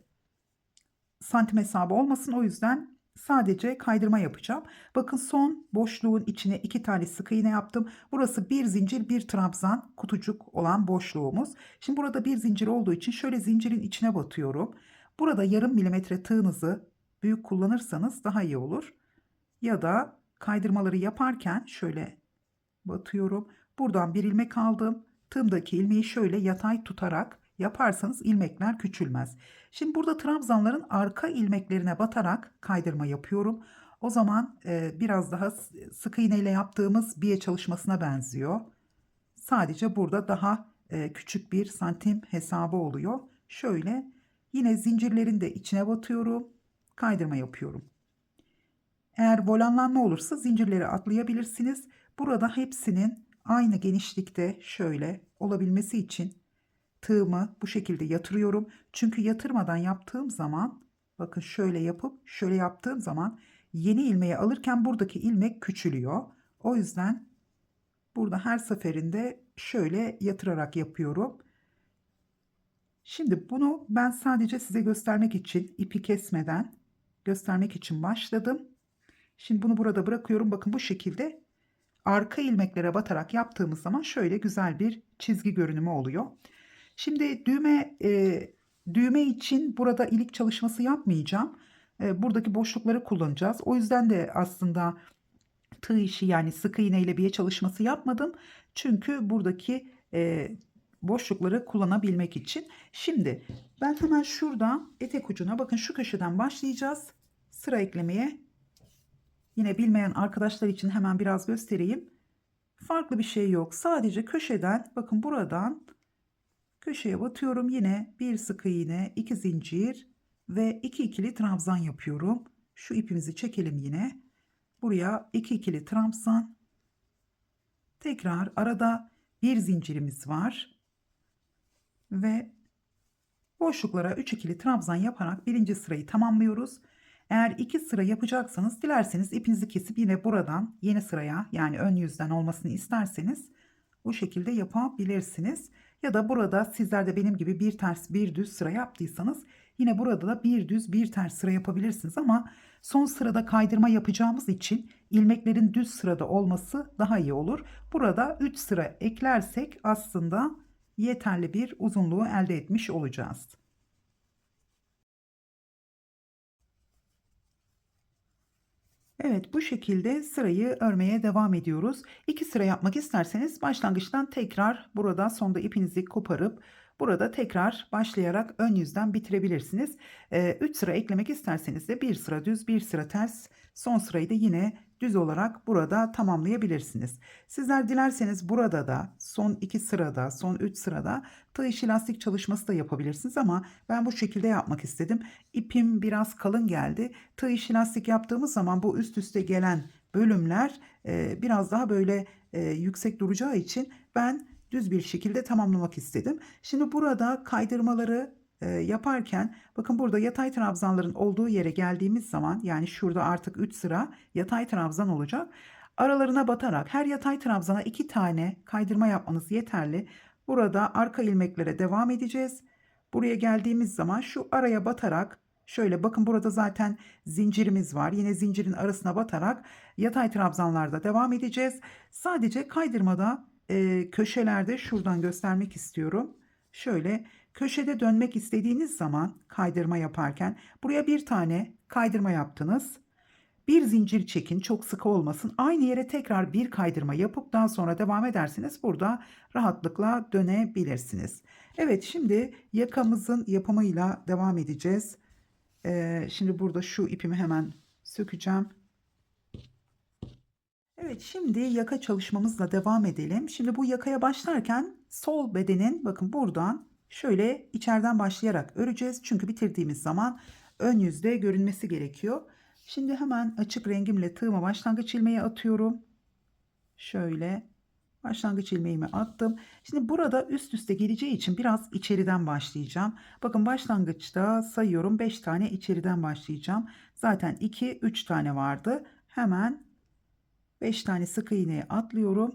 santim hesabı olmasın. O yüzden sadece kaydırma yapacağım. Bakın son boşluğun içine 2 tane sık iğne yaptım. Burası bir zincir bir trabzan kutucuk olan boşluğumuz. Şimdi burada bir zincir olduğu için şöyle zincirin içine batıyorum. Burada yarım milimetre tığınızı büyük kullanırsanız daha iyi olur. Ya da kaydırmaları yaparken şöyle batıyorum. Buradan bir ilmek aldım. Tığımdaki ilmeği şöyle yatay tutarak yaparsanız ilmekler küçülmez. Şimdi burada trabzanların arka ilmeklerine batarak kaydırma yapıyorum. O zaman biraz daha sık iğne ile yaptığımız biye çalışmasına benziyor. Sadece burada daha küçük bir santim hesabı oluyor. Şöyle yine zincirlerin de içine batıyorum. Kaydırma yapıyorum. Eğer volanlanma olursa zincirleri atlayabilirsiniz. Burada hepsinin aynı genişlikte şöyle olabilmesi için tığımı bu şekilde yatırıyorum. Çünkü yatırmadan yaptığım zaman bakın şöyle yapıp şöyle yaptığım zaman yeni ilmeği alırken buradaki ilmek küçülüyor. O yüzden burada her seferinde şöyle yatırarak yapıyorum. Şimdi bunu ben sadece size göstermek için ipi kesmeden göstermek için başladım. Şimdi bunu burada bırakıyorum. Bakın bu şekilde arka ilmeklere batarak yaptığımız zaman şöyle güzel bir çizgi görünümü oluyor. Şimdi düğme için burada ilik çalışması yapmayacağım. Buradaki boşlukları kullanacağız. O yüzden de aslında tığ işi yani sık iğne ile biye çalışması yapmadım. Çünkü buradaki boşlukları kullanabilmek için. Şimdi ben hemen şurada etek ucuna bakın şu köşeden başlayacağız. Sıra eklemeye. Yine bilmeyen arkadaşlar için hemen biraz göstereyim. Farklı bir şey yok. Sadece köşeden bakın buradan köşeye batıyorum. Yine bir sık iğne, 2 zincir ve 2 ikili trabzan yapıyorum. Şu ipimizi çekelim yine. Buraya 2 ikili trabzan. Tekrar arada bir zincirimiz var ve boşluklara 3 ikili trabzan yaparak birinci sırayı tamamlıyoruz. Eğer 2 sıra yapacaksanız dilerseniz ipinizi kesip yine buradan yeni sıraya, yani ön yüzden olmasını isterseniz bu şekilde yapabilirsiniz. Ya da burada sizler de benim gibi bir ters bir düz sıra yaptıysanız yine burada da bir düz bir ters sıra yapabilirsiniz. Ama son sırada kaydırma yapacağımız için ilmeklerin düz sırada olması daha iyi olur. Burada 3 sıra eklersek aslında yeterli bir uzunluğu elde etmiş olacağız. Evet, bu şekilde sırayı örmeye devam ediyoruz. 2 sıra yapmak isterseniz başlangıçtan tekrar burada sonda ipinizi koparıp burada tekrar başlayarak ön yüzden bitirebilirsiniz. 3 sıra eklemek isterseniz de bir sıra düz bir sıra ters, son sırayı da yine düz olarak burada tamamlayabilirsiniz. Sizler dilerseniz burada da son 2 sırada, son 3 sırada tığ işi lastik çalışması da yapabilirsiniz ama ben bu şekilde yapmak istedim. İpim biraz kalın geldi. Tığ işi lastik yaptığımız zaman bu üst üste gelen bölümler biraz daha böyle yüksek duracağı için ben düz bir şekilde tamamlamak istedim. Şimdi burada kaydırmaları yaparken bakın burada yatay trabzanların olduğu yere geldiğimiz zaman, yani şurada artık 3 sıra yatay trabzan olacak. Aralarına batarak her yatay trabzana 2 tane kaydırma yapmanız yeterli. Burada arka ilmeklere devam edeceğiz. Buraya geldiğimiz zaman şu araya batarak şöyle bakın, burada zaten zincirimiz var. Yine zincirin arasına batarak yatay trabzanlarda devam edeceğiz. Sadece kaydırmada köşelerde şuradan göstermek istiyorum. Şöyle köşede dönmek istediğiniz zaman kaydırma yaparken buraya bir tane kaydırma yaptınız. Bir zincir çekin, çok sıkı olmasın. Aynı yere tekrar bir kaydırma yapıp daha sonra devam ederseniz burada rahatlıkla dönebilirsiniz. Evet, şimdi yakamızın yapımıyla devam edeceğiz. Şimdi burada şu ipimi hemen sökeceğim. Evet, şimdi yaka çalışmamızla devam edelim. Şimdi bu yakaya başlarken sol bedenin bakın buradan şöyle içeriden başlayarak öreceğiz. Çünkü bitirdiğimiz zaman ön yüzde görünmesi gerekiyor. Şimdi hemen açık rengimle tığıma başlangıç ilmeği atıyorum. Şöyle başlangıç ilmeğimi attım. Şimdi burada üst üste geleceği için biraz içeriden başlayacağım. Bakın başlangıçta sayıyorum, 5 tane içeriden başlayacağım. Zaten 2 3 tane vardı. Hemen 5 tane sık iğneye atlıyorum.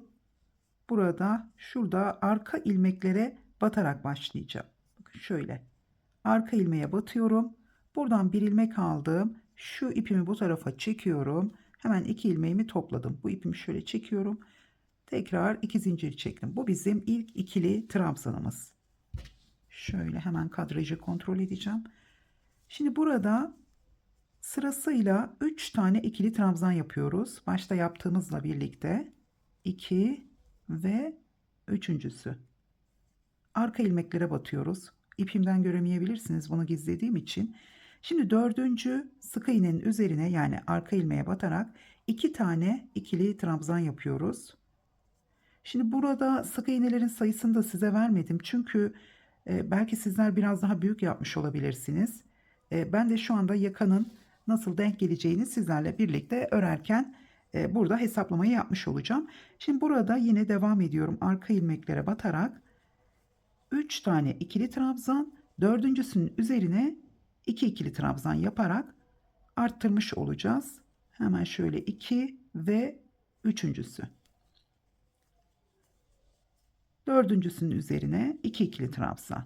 Burada şurada arka ilmeklere batarak başlayacağım. Bakın şöyle arka ilmeğe batıyorum. Buradan bir ilmek aldım. Şu ipimi bu tarafa çekiyorum. Hemen 2 ilmeğimi topladım. Bu ipimi şöyle çekiyorum. Tekrar 2 zincir çektim. Bu bizim ilk ikili trabzanımız. Şöyle hemen kadrajı kontrol edeceğim. Şimdi burada sırasıyla 3 tane ikili trabzan yapıyoruz. Başta yaptığımızla birlikte 2 ve üçüncüsü. Arka ilmeklere batıyoruz. İpimden göremeyebilirsiniz bunu gizlediğim için. Şimdi dördüncü sık iğnenin üzerine, yani arka ilmeğe batarak 2 tane ikili trabzan yapıyoruz. Şimdi burada sık iğnelerin sayısını da size vermedim. Çünkü belki sizler biraz daha büyük yapmış olabilirsiniz. Ben de şu anda yakanın nasıl denk geleceğini sizlerle birlikte örerken burada hesaplamayı yapmış olacağım. Şimdi burada yine devam ediyorum. Arka ilmeklere batarak 3 tane ikili trabzan, dördüncüsünün üzerine 2 ikili trabzan yaparak arttırmış olacağız. Hemen şöyle 2 ve üçüncüsü. Dördüncüsünün üzerine 2 ikili trabzan.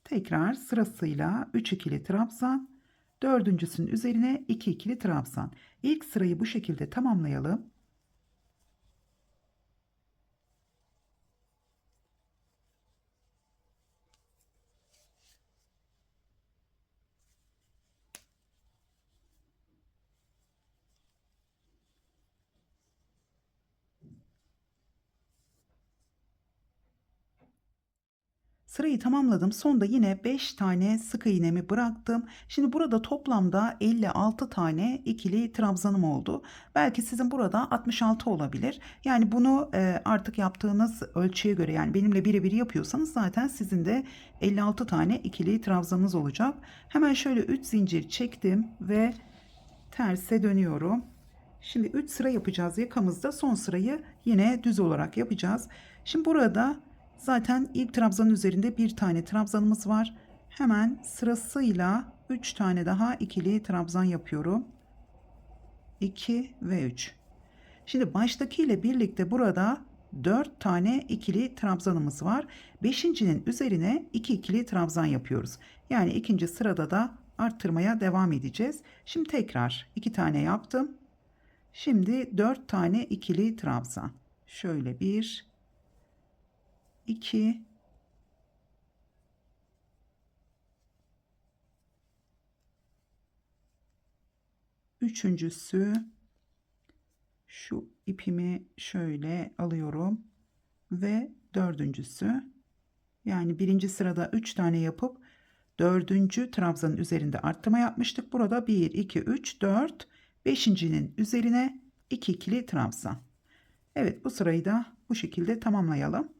Tekrar sırasıyla 3 ikili trabzan, dördüncüsünün üzerine 2 ikili trabzan. İlk sırayı bu şekilde tamamlayalım. Sırayı tamamladım. Sonda yine 5 tane sık iğnemi bıraktım. Şimdi burada toplamda 56 tane ikili trabzanım oldu. Belki sizin burada 66 olabilir. Yani bunu artık yaptığınız ölçüye göre, yani benimle birebir yapıyorsanız zaten sizin de 56 tane ikili trabzanınız olacak. Hemen şöyle 3 zincir çektim ve terse dönüyorum. Şimdi 3 sıra yapacağız yakamızda. Son sırayı yine düz olarak yapacağız. Şimdi burada zaten ilk trabzanın üzerinde bir tane trabzanımız var. Hemen sırasıyla 3 tane daha ikili trabzan yapıyorum. 2 ve 3. Şimdi baştaki ile birlikte burada 4 tane ikili trabzanımız var. Beşincinin üzerine 2 ikili trabzan yapıyoruz. Yani ikinci sırada da arttırmaya devam edeceğiz. Şimdi tekrar 2 tane yaptım. Şimdi 4 tane ikili trabzan. Şöyle 1, 2, üçüncüsü, şu ipimi şöyle alıyorum ve dördüncüsü, yani birinci sırada 3 tane yapıp dördüncü trabzanın üzerinde arttırma yapmıştık. Burada 1, 2, 3, 4, beşincinin üzerine 2 ikili trabzan. Evet, bu sırayı da bu şekilde tamamlayalım.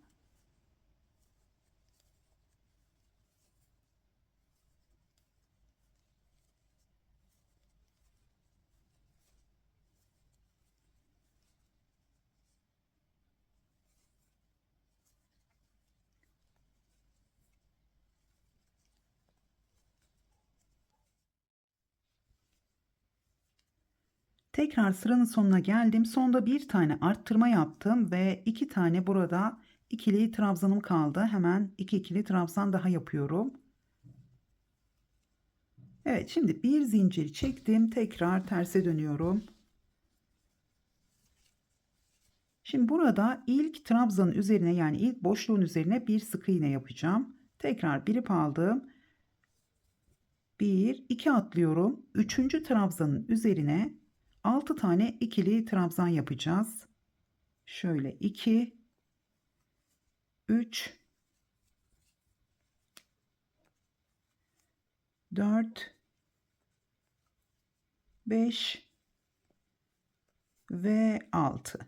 Tekrar sıranın sonuna geldim. Sonda bir tane arttırma yaptım ve iki tane burada ikili trabzanım kaldı. Hemen iki ikili trabzan daha yapıyorum. Evet, şimdi bir zincir çektim. Tekrar terse dönüyorum. Şimdi burada ilk trabzanın üzerine, yani ilk boşluğun üzerine bir sık iğne yapacağım. Tekrar bir ip aldım. 1, 2 atlıyorum. Üçüncü trabzanın üzerine 6 tane ikili trabzan yapacağız. Şöyle 2, 3, 4, 5 ve 6.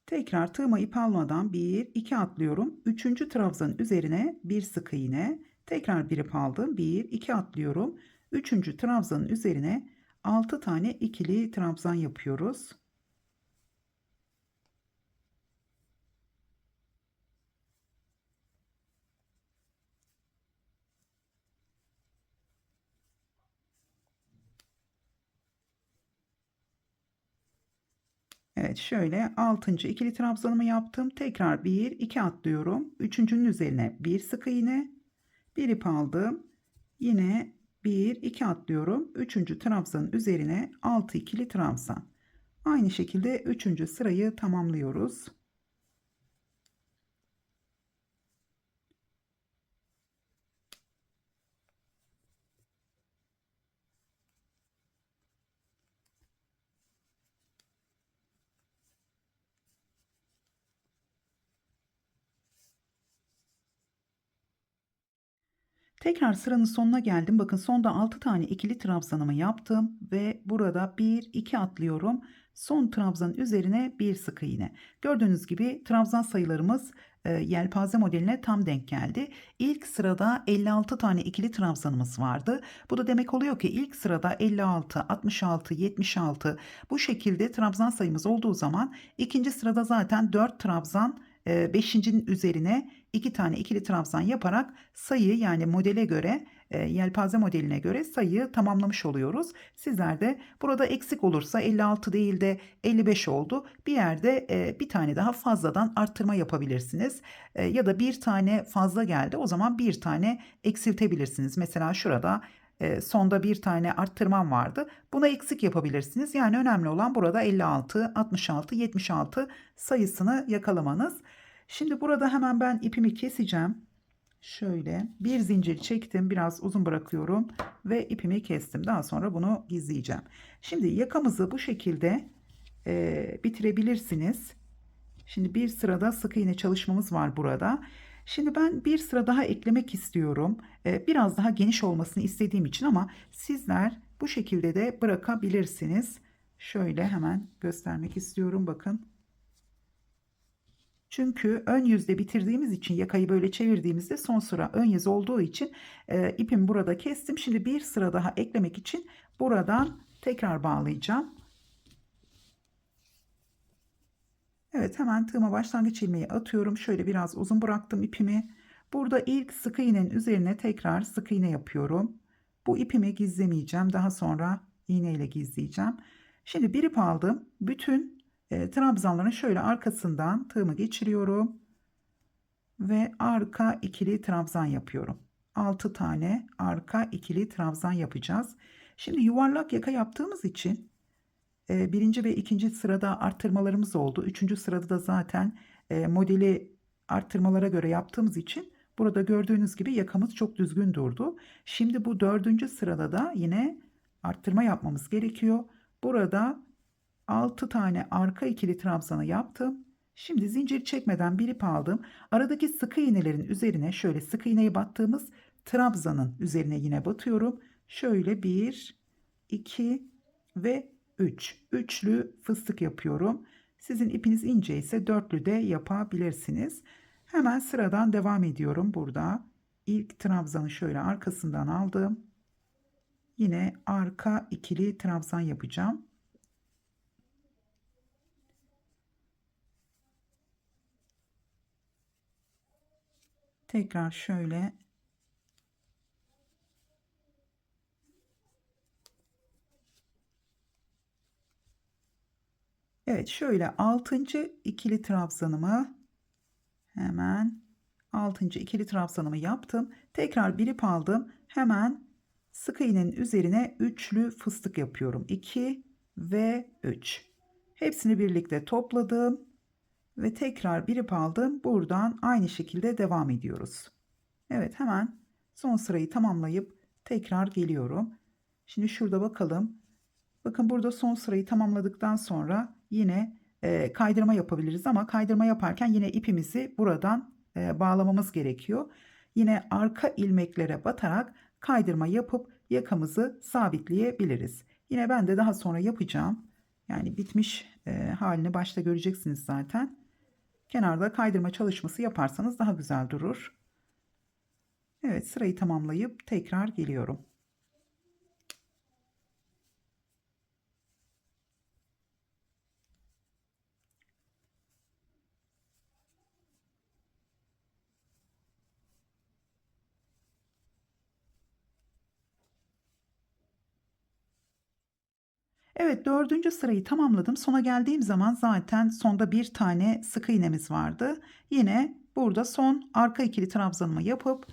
Tekrar tığıma ip almadan 1, 2 atlıyorum. Üçüncü trabzanın üzerine bir sık iğne. Tekrar bir ip aldım. 1, 2 atlıyorum. Üçüncü trabzanın üzerine 6 tane ikili trabzan yapıyoruz. Evet, şöyle 6. ikili trabzanımı yaptım. Tekrar 1, 2 atlıyorum. Üçüncünün üzerine bir sık iğne. Bir ip aldım. Yine 1, 2 atlıyorum. Üçüncü trabzanın üzerine 6 ikili trabzan. Aynı şekilde üçüncü sırayı tamamlıyoruz. Tekrar sıranın sonuna geldim. Bakın sonda 6 tane ikili trabzanımı yaptım ve burada 1, 2 atlıyorum. Son trabzanın üzerine bir sık iğne. Gördüğünüz gibi trabzan sayılarımız yelpaze modeline tam denk geldi. İlk sırada 56 tane ikili trabzanımız vardı. Bu da demek oluyor ki ilk sırada 56, 66, 76 bu şekilde trabzan sayımız olduğu zaman ikinci sırada zaten 4 trabzan, beşincinin üzerine 2 tane ikili trabzan yaparak sayı, yani modele göre, yelpaze modeline göre sayıyı tamamlamış oluyoruz. Sizler de burada eksik olursa 56 değil de 55 oldu, bir yerde bir tane daha fazladan arttırma yapabilirsiniz. Ya da bir tane fazla geldi, o zaman bir tane eksiltebilirsiniz. Mesela şurada sonda bir tane arttırmam vardı. Buna eksik yapabilirsiniz. Yani önemli olan burada 56, 66, 76 sayısını yakalamanız. Şimdi burada hemen ben ipimi keseceğim. Şöyle bir zincir çektim, biraz uzun bırakıyorum ve ipimi kestim. Daha sonra bunu gizleyeceğim. Şimdi yakamızı bu şekilde bitirebilirsiniz. Şimdi bir sırada sık iğne çalışmamız var burada. Şimdi ben bir sıra daha eklemek istiyorum. Biraz daha geniş olmasını istediğim için ama sizler bu şekilde de bırakabilirsiniz. Şöyle hemen göstermek istiyorum bakın. Çünkü ön yüzde bitirdiğimiz için yakayı böyle çevirdiğimizde son sıra ön yüz olduğu için ipimi burada kestim. Şimdi bir sıra daha eklemek için buradan tekrar bağlayacağım. Evet, hemen tığıma başlangıç ilmeği atıyorum. Şöyle biraz uzun bıraktım ipimi. Burada ilk sık iğnenin üzerine tekrar sık iğne yapıyorum. Bu ipimi gizlemeyeceğim. Daha sonra iğne ile gizleyeceğim. Şimdi bir ip aldım. Bütün trabzanların şöyle arkasından tığımı geçiriyorum ve arka ikili trabzan yapıyorum. 6 tane arka ikili trabzan yapacağız. Şimdi yuvarlak yaka yaptığımız için birinci ve ikinci sırada arttırmalarımız oldu. Üçüncü sırada da zaten modeli arttırmalara göre yaptığımız için burada gördüğünüz gibi yakamız çok düzgün durdu. Şimdi bu dördüncü sırada da yine arttırma yapmamız gerekiyor. Burada 6 tane arka ikili trabzanı yaptım. Şimdi zincir çekmeden bir ip aldım. Aradaki sık iğnelerin üzerine şöyle sık iğneyi battığımız trabzanın üzerine yine batıyorum. Şöyle 1, 2 ve 3. Üçlü fıstık yapıyorum. Sizin ipiniz ince ise dörtlü de yapabilirsiniz. Hemen sıradan devam ediyorum burada. İlk trabzanı şöyle arkasından aldım. Yine arka ikili trabzan yapacağım. Tekrar şöyle evet, şöyle altıncı ikili trabzanımı hemen altıncı ikili trabzanımı yaptım. Tekrar bir ip aldım. Hemen sık iğnenin üzerine üçlü fıstık yapıyorum. 2 ve 3. Hepsini birlikte topladım ve tekrar bir ip aldım. Buradan aynı şekilde devam ediyoruz. Evet, hemen son sırayı tamamlayıp tekrar geliyorum. Şimdi şurada bakalım. Bakın burada son sırayı tamamladıktan sonra yine kaydırma yapabiliriz ama kaydırma yaparken yine ipimizi buradan bağlamamız gerekiyor. Yine arka ilmeklere batarak kaydırma yapıp yakamızı sabitleyebiliriz. Yine ben de daha sonra yapacağım. Yani bitmiş halini başta göreceksiniz zaten. Kenarda kaydırma çalışması yaparsanız daha güzel durur. Evet, sırayı tamamlayıp tekrar geliyorum. Evet, dördüncü sırayı tamamladım. Sona geldiğim zaman zaten sonda bir tane sık iğnemiz vardı. Yine burada son arka ikili trabzanımı yapıp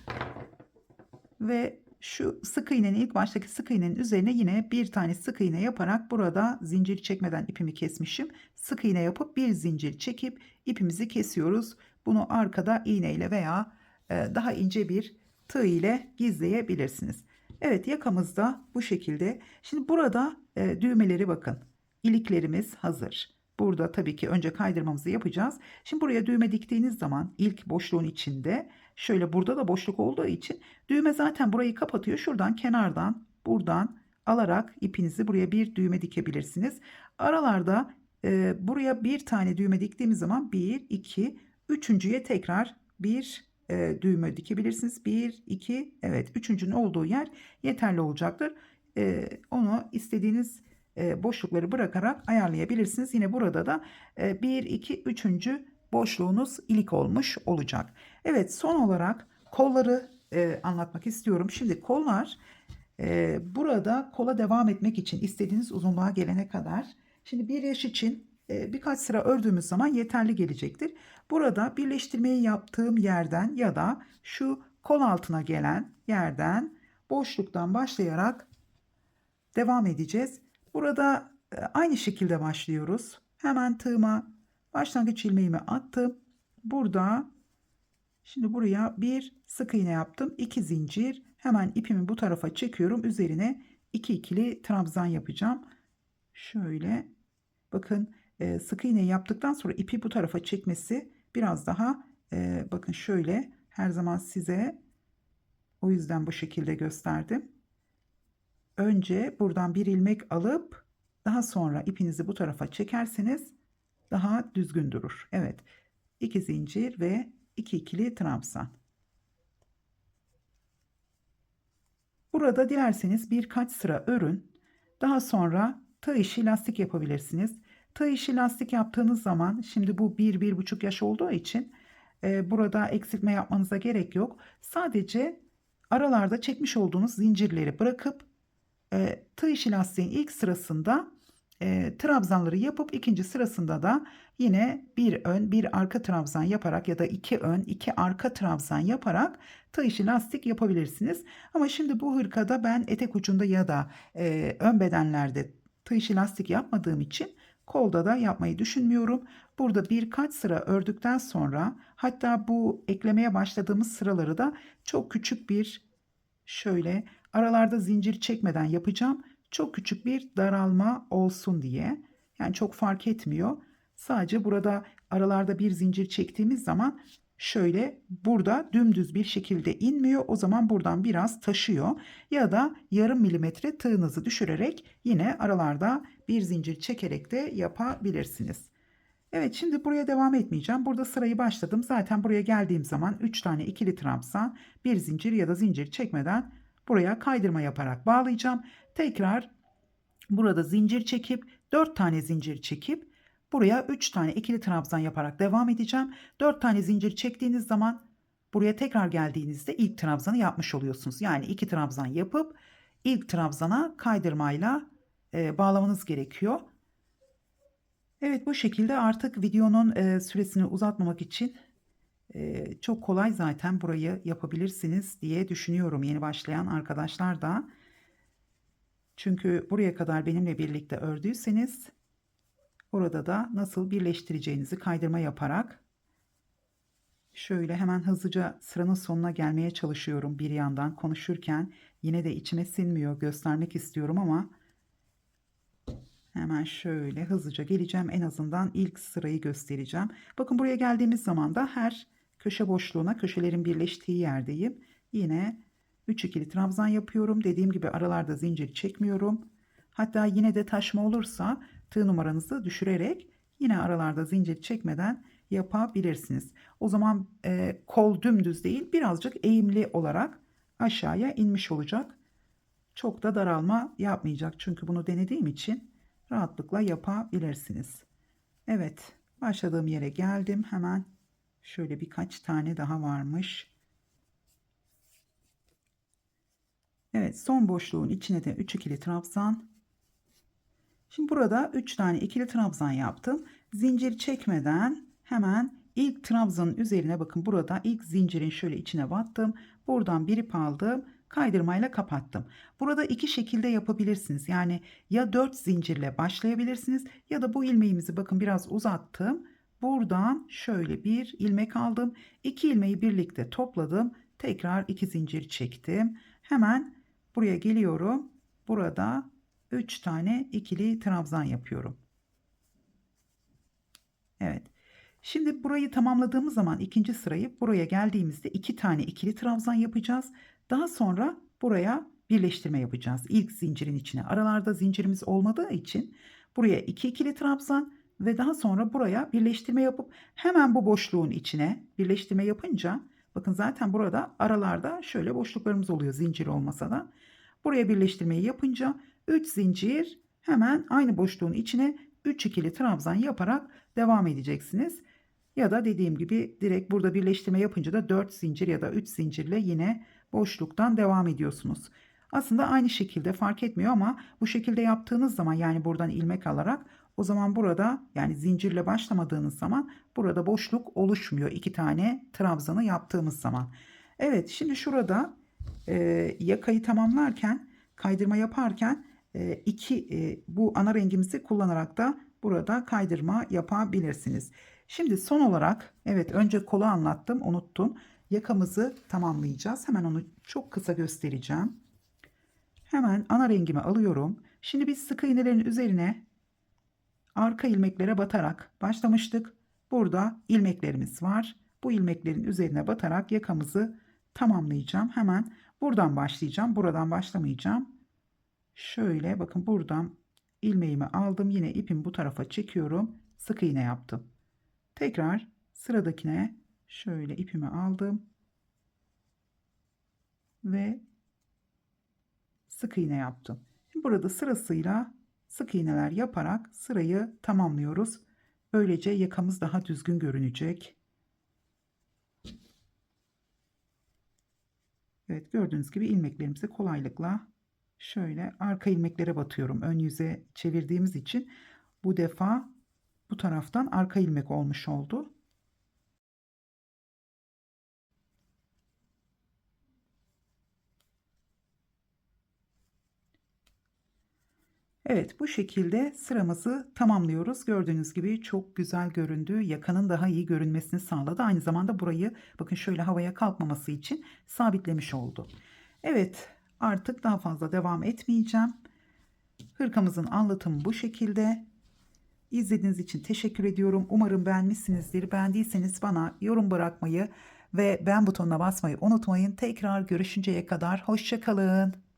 ve şu sık iğnenin ilk baştaki sık iğnenin üzerine yine bir tane sık iğne yaparak burada zincir çekmeden ipimi kesmişim. Sık iğne yapıp bir zincir çekip ipimizi kesiyoruz. Bunu arkada iğneyle veya daha ince bir tığ ile gizleyebilirsiniz. Evet, yakamız da bu şekilde. Şimdi burada düğmeleri bakın. İliklerimiz hazır. Burada tabii ki önce kaydırmamızı yapacağız. Şimdi buraya düğme diktiğiniz zaman ilk boşluğun içinde şöyle burada da boşluk olduğu için düğme zaten burayı kapatıyor. Şuradan kenardan buradan alarak ipinizi buraya bir düğme dikebilirsiniz. Aralarda buraya bir tane düğme diktiğimiz zaman 1, 2, üçüncüye tekrar bir düğme dikebilirsiniz. 1, 2, evet, üçüncünün olduğu yer yeterli olacaktır. Onu istediğiniz boşlukları bırakarak ayarlayabilirsiniz. Yine burada da 1, 2, üçüncü boşluğunuz ilik olmuş olacak. Evet, son olarak kolları anlatmak istiyorum. Şimdi kollar burada kola devam etmek için istediğiniz uzunluğa gelene kadar. Şimdi bir yaş için birkaç sıra ördüğümüz zaman yeterli gelecektir. Burada birleştirmeyi yaptığım yerden ya da şu kol altına gelen yerden boşluktan başlayarak devam edeceğiz. Burada aynı şekilde başlıyoruz. Hemen tığıma başlangıç ilmeğimi attım. Burada şimdi buraya bir sık iğne yaptım. 2 zincir. Hemen ipimi bu tarafa çekiyorum. Üzerine 2 ikili trabzan yapacağım. Şöyle bakın, sık iğne yaptıktan sonra ipi bu tarafa çekmesi biraz daha bakın şöyle Her zaman size o yüzden bu şekilde gösterdim. Önce buradan bir ilmek alıp daha sonra ipinizi bu tarafa çekerseniz daha düzgün durur. Evet. 2 zincir ve 2 ikili trabzan. Burada dilerseniz birkaç sıra örün. Daha sonra tığ işi lastik yapabilirsiniz. Tığ işi lastik yaptığınız zaman şimdi bu 1-1,5 yaş olduğu için burada eksiltme yapmanıza gerek yok. Sadece aralarda çekmiş olduğunuz zincirleri bırakıp tığ işi lastiğin ilk sırasında trabzanları yapıp ikinci sırasında da yine bir ön bir arka trabzan yaparak ya da iki ön iki arka trabzan yaparak tığ işi lastik yapabilirsiniz. Ama şimdi bu hırkada ben etek ucunda ya da ön bedenlerde tığ işi lastik yapmadığım için kolda da yapmayı düşünmüyorum. Burada birkaç sıra ördükten sonra hatta bu eklemeye başladığımız sıraları da çok küçük bir şöyle aralarda zincir çekmeden yapacağım. Çok küçük bir daralma olsun diye. Yani çok fark etmiyor. Sadece burada aralarda bir zincir çektiğimiz zaman şöyle burada dümdüz bir şekilde inmiyor. O zaman buradan biraz taşıyor. Ya da yarım milimetre tığınızı düşürerek yine aralarda bir zincir çekerek de yapabilirsiniz. Evet, şimdi buraya devam etmeyeceğim. Burada sırayı başladım. Zaten buraya geldiğim zaman 3 tane ikili trabzan, bir zincir ya da zincir çekmeden buraya kaydırma yaparak bağlayacağım. Tekrar burada zincir çekip 4 tane zincir çekip buraya 3 tane ikili trabzan yaparak devam edeceğim. 4 tane zincir çektiğiniz zaman buraya tekrar geldiğinizde ilk trabzanı yapmış oluyorsunuz. Yani 2 trabzan yapıp ilk trabzana kaydırmayla bağlamanız gerekiyor. Evet, bu şekilde artık videonun süresini uzatmamak için çok kolay zaten burayı yapabilirsiniz diye düşünüyorum yeni başlayan arkadaşlar da. Çünkü buraya kadar benimle birlikte ördüyseniz orada da nasıl birleştireceğinizi kaydırma yaparak şöyle hemen hızlıca sıranın sonuna gelmeye çalışıyorum bir yandan konuşurken. Yine de içime sinmiyor, göstermek istiyorum ama hemen şöyle hızlıca geleceğim. En azından ilk sırayı göstereceğim. Bakın buraya geldiğimiz zaman da her köşe boşluğuna köşelerin birleştiği yerdeyim. Yine 3 ikili trabzan yapıyorum. Dediğim gibi aralarda zincir çekmiyorum. Hatta yine de taşma olursa tığ numaranızı düşürerek yine aralarda zincir çekmeden yapabilirsiniz. O zaman kol dümdüz değil, birazcık eğimli olarak aşağıya inmiş olacak. Çok da daralma yapmayacak. Çünkü bunu denediğim için rahatlıkla yapabilirsiniz. Evet, başladığım yere geldim. Hemen şöyle birkaç tane daha varmış. Evet, son boşluğun içine de 3 ikili trabzan. Şimdi burada 3 tane ikili trabzan yaptım. Zincir çekmeden hemen ilk trabzanın üzerine bakın, burada ilk zincirin şöyle içine battım. Buradan bir ip aldım. Kaydırmayla kapattım. Burada iki şekilde yapabilirsiniz. Yani ya 4 zincirle başlayabilirsiniz ya da bu ilmeğimizi bakın biraz uzattım. Buradan şöyle bir ilmek aldım. 2 ilmeği birlikte topladım. Tekrar 2 zincir çektim. Hemen buraya geliyorum. Burada 3 tane ikili trabzan yapıyorum. Evet. Şimdi burayı tamamladığımız zaman ikinci sırayı buraya geldiğimizde 2 tane ikili trabzan yapacağız. Daha sonra buraya birleştirme yapacağız. İlk zincirin içine. Aralarda zincirimiz olmadığı için buraya 2 ikili trabzan ve daha sonra buraya birleştirme yapıp hemen bu boşluğun içine birleştirme yapınca bakın zaten burada aralarda şöyle boşluklarımız oluyor zincir olmasa da. Buraya birleştirmeyi yapınca 3 zincir hemen aynı boşluğun içine 3 ikili trabzan yaparak devam edeceksiniz. Ya da dediğim gibi direkt burada birleştirme yapınca da 4 zincir ya da 3 zincirle yine boşluktan devam ediyorsunuz. Aslında aynı şekilde fark etmiyor ama bu şekilde yaptığınız zaman yani buradan ilmek alarak o zaman burada yani zincirle başlamadığınız zaman burada boşluk oluşmuyor. 2 tane trabzanı yaptığımız zaman. Evet, şimdi şurada yakayı tamamlarken kaydırma yaparken bu ana rengimizi kullanarak da burada kaydırma yapabilirsiniz. Şimdi son olarak evet önce kolu anlattım, unuttum. Yakamızı tamamlayacağız. Hemen onu çok kısa göstereceğim. Hemen ana rengimi alıyorum. Şimdi biz sık iğnelerin üzerine arka ilmeklere batarak başlamıştık. Burada ilmeklerimiz var. bu ilmeklerin üzerine batarak yakamızı tamamlayacağım. Hemen buradan başlayacağım. Buradan başlamayacağım. Şöyle bakın, buradan ilmeğimi aldım. Yine ipimi bu tarafa çekiyorum. Sık iğne yaptım. Tekrar sıradakine şöyle ipimi aldım ve sık iğne yaptım. Şimdi burada sırasıyla sık iğneler yaparak sırayı tamamlıyoruz. Böylece yakamız daha düzgün görünecek. Evet, gördüğünüz gibi ilmeklerimizi kolaylıkla şöyle arka ilmeklere batıyorum. Ön yüze çevirdiğimiz için bu defa bu taraftan arka ilmek olmuş oldu. Evet, bu şekilde sıramızı tamamlıyoruz. Gördüğünüz gibi çok güzel göründü. Yakanın daha iyi görünmesini sağladı. Aynı zamanda burayı bakın şöyle havaya kalkmaması için sabitlemiş oldu. Evet, artık daha fazla devam etmeyeceğim. Hırkamızın anlatımı bu şekilde. İzlediğiniz için teşekkür ediyorum. Umarım beğenmişsinizdir. Beğendiyseniz bana yorum bırakmayı ve beğen butonuna basmayı unutmayın. Tekrar görüşünceye kadar hoşça kalın.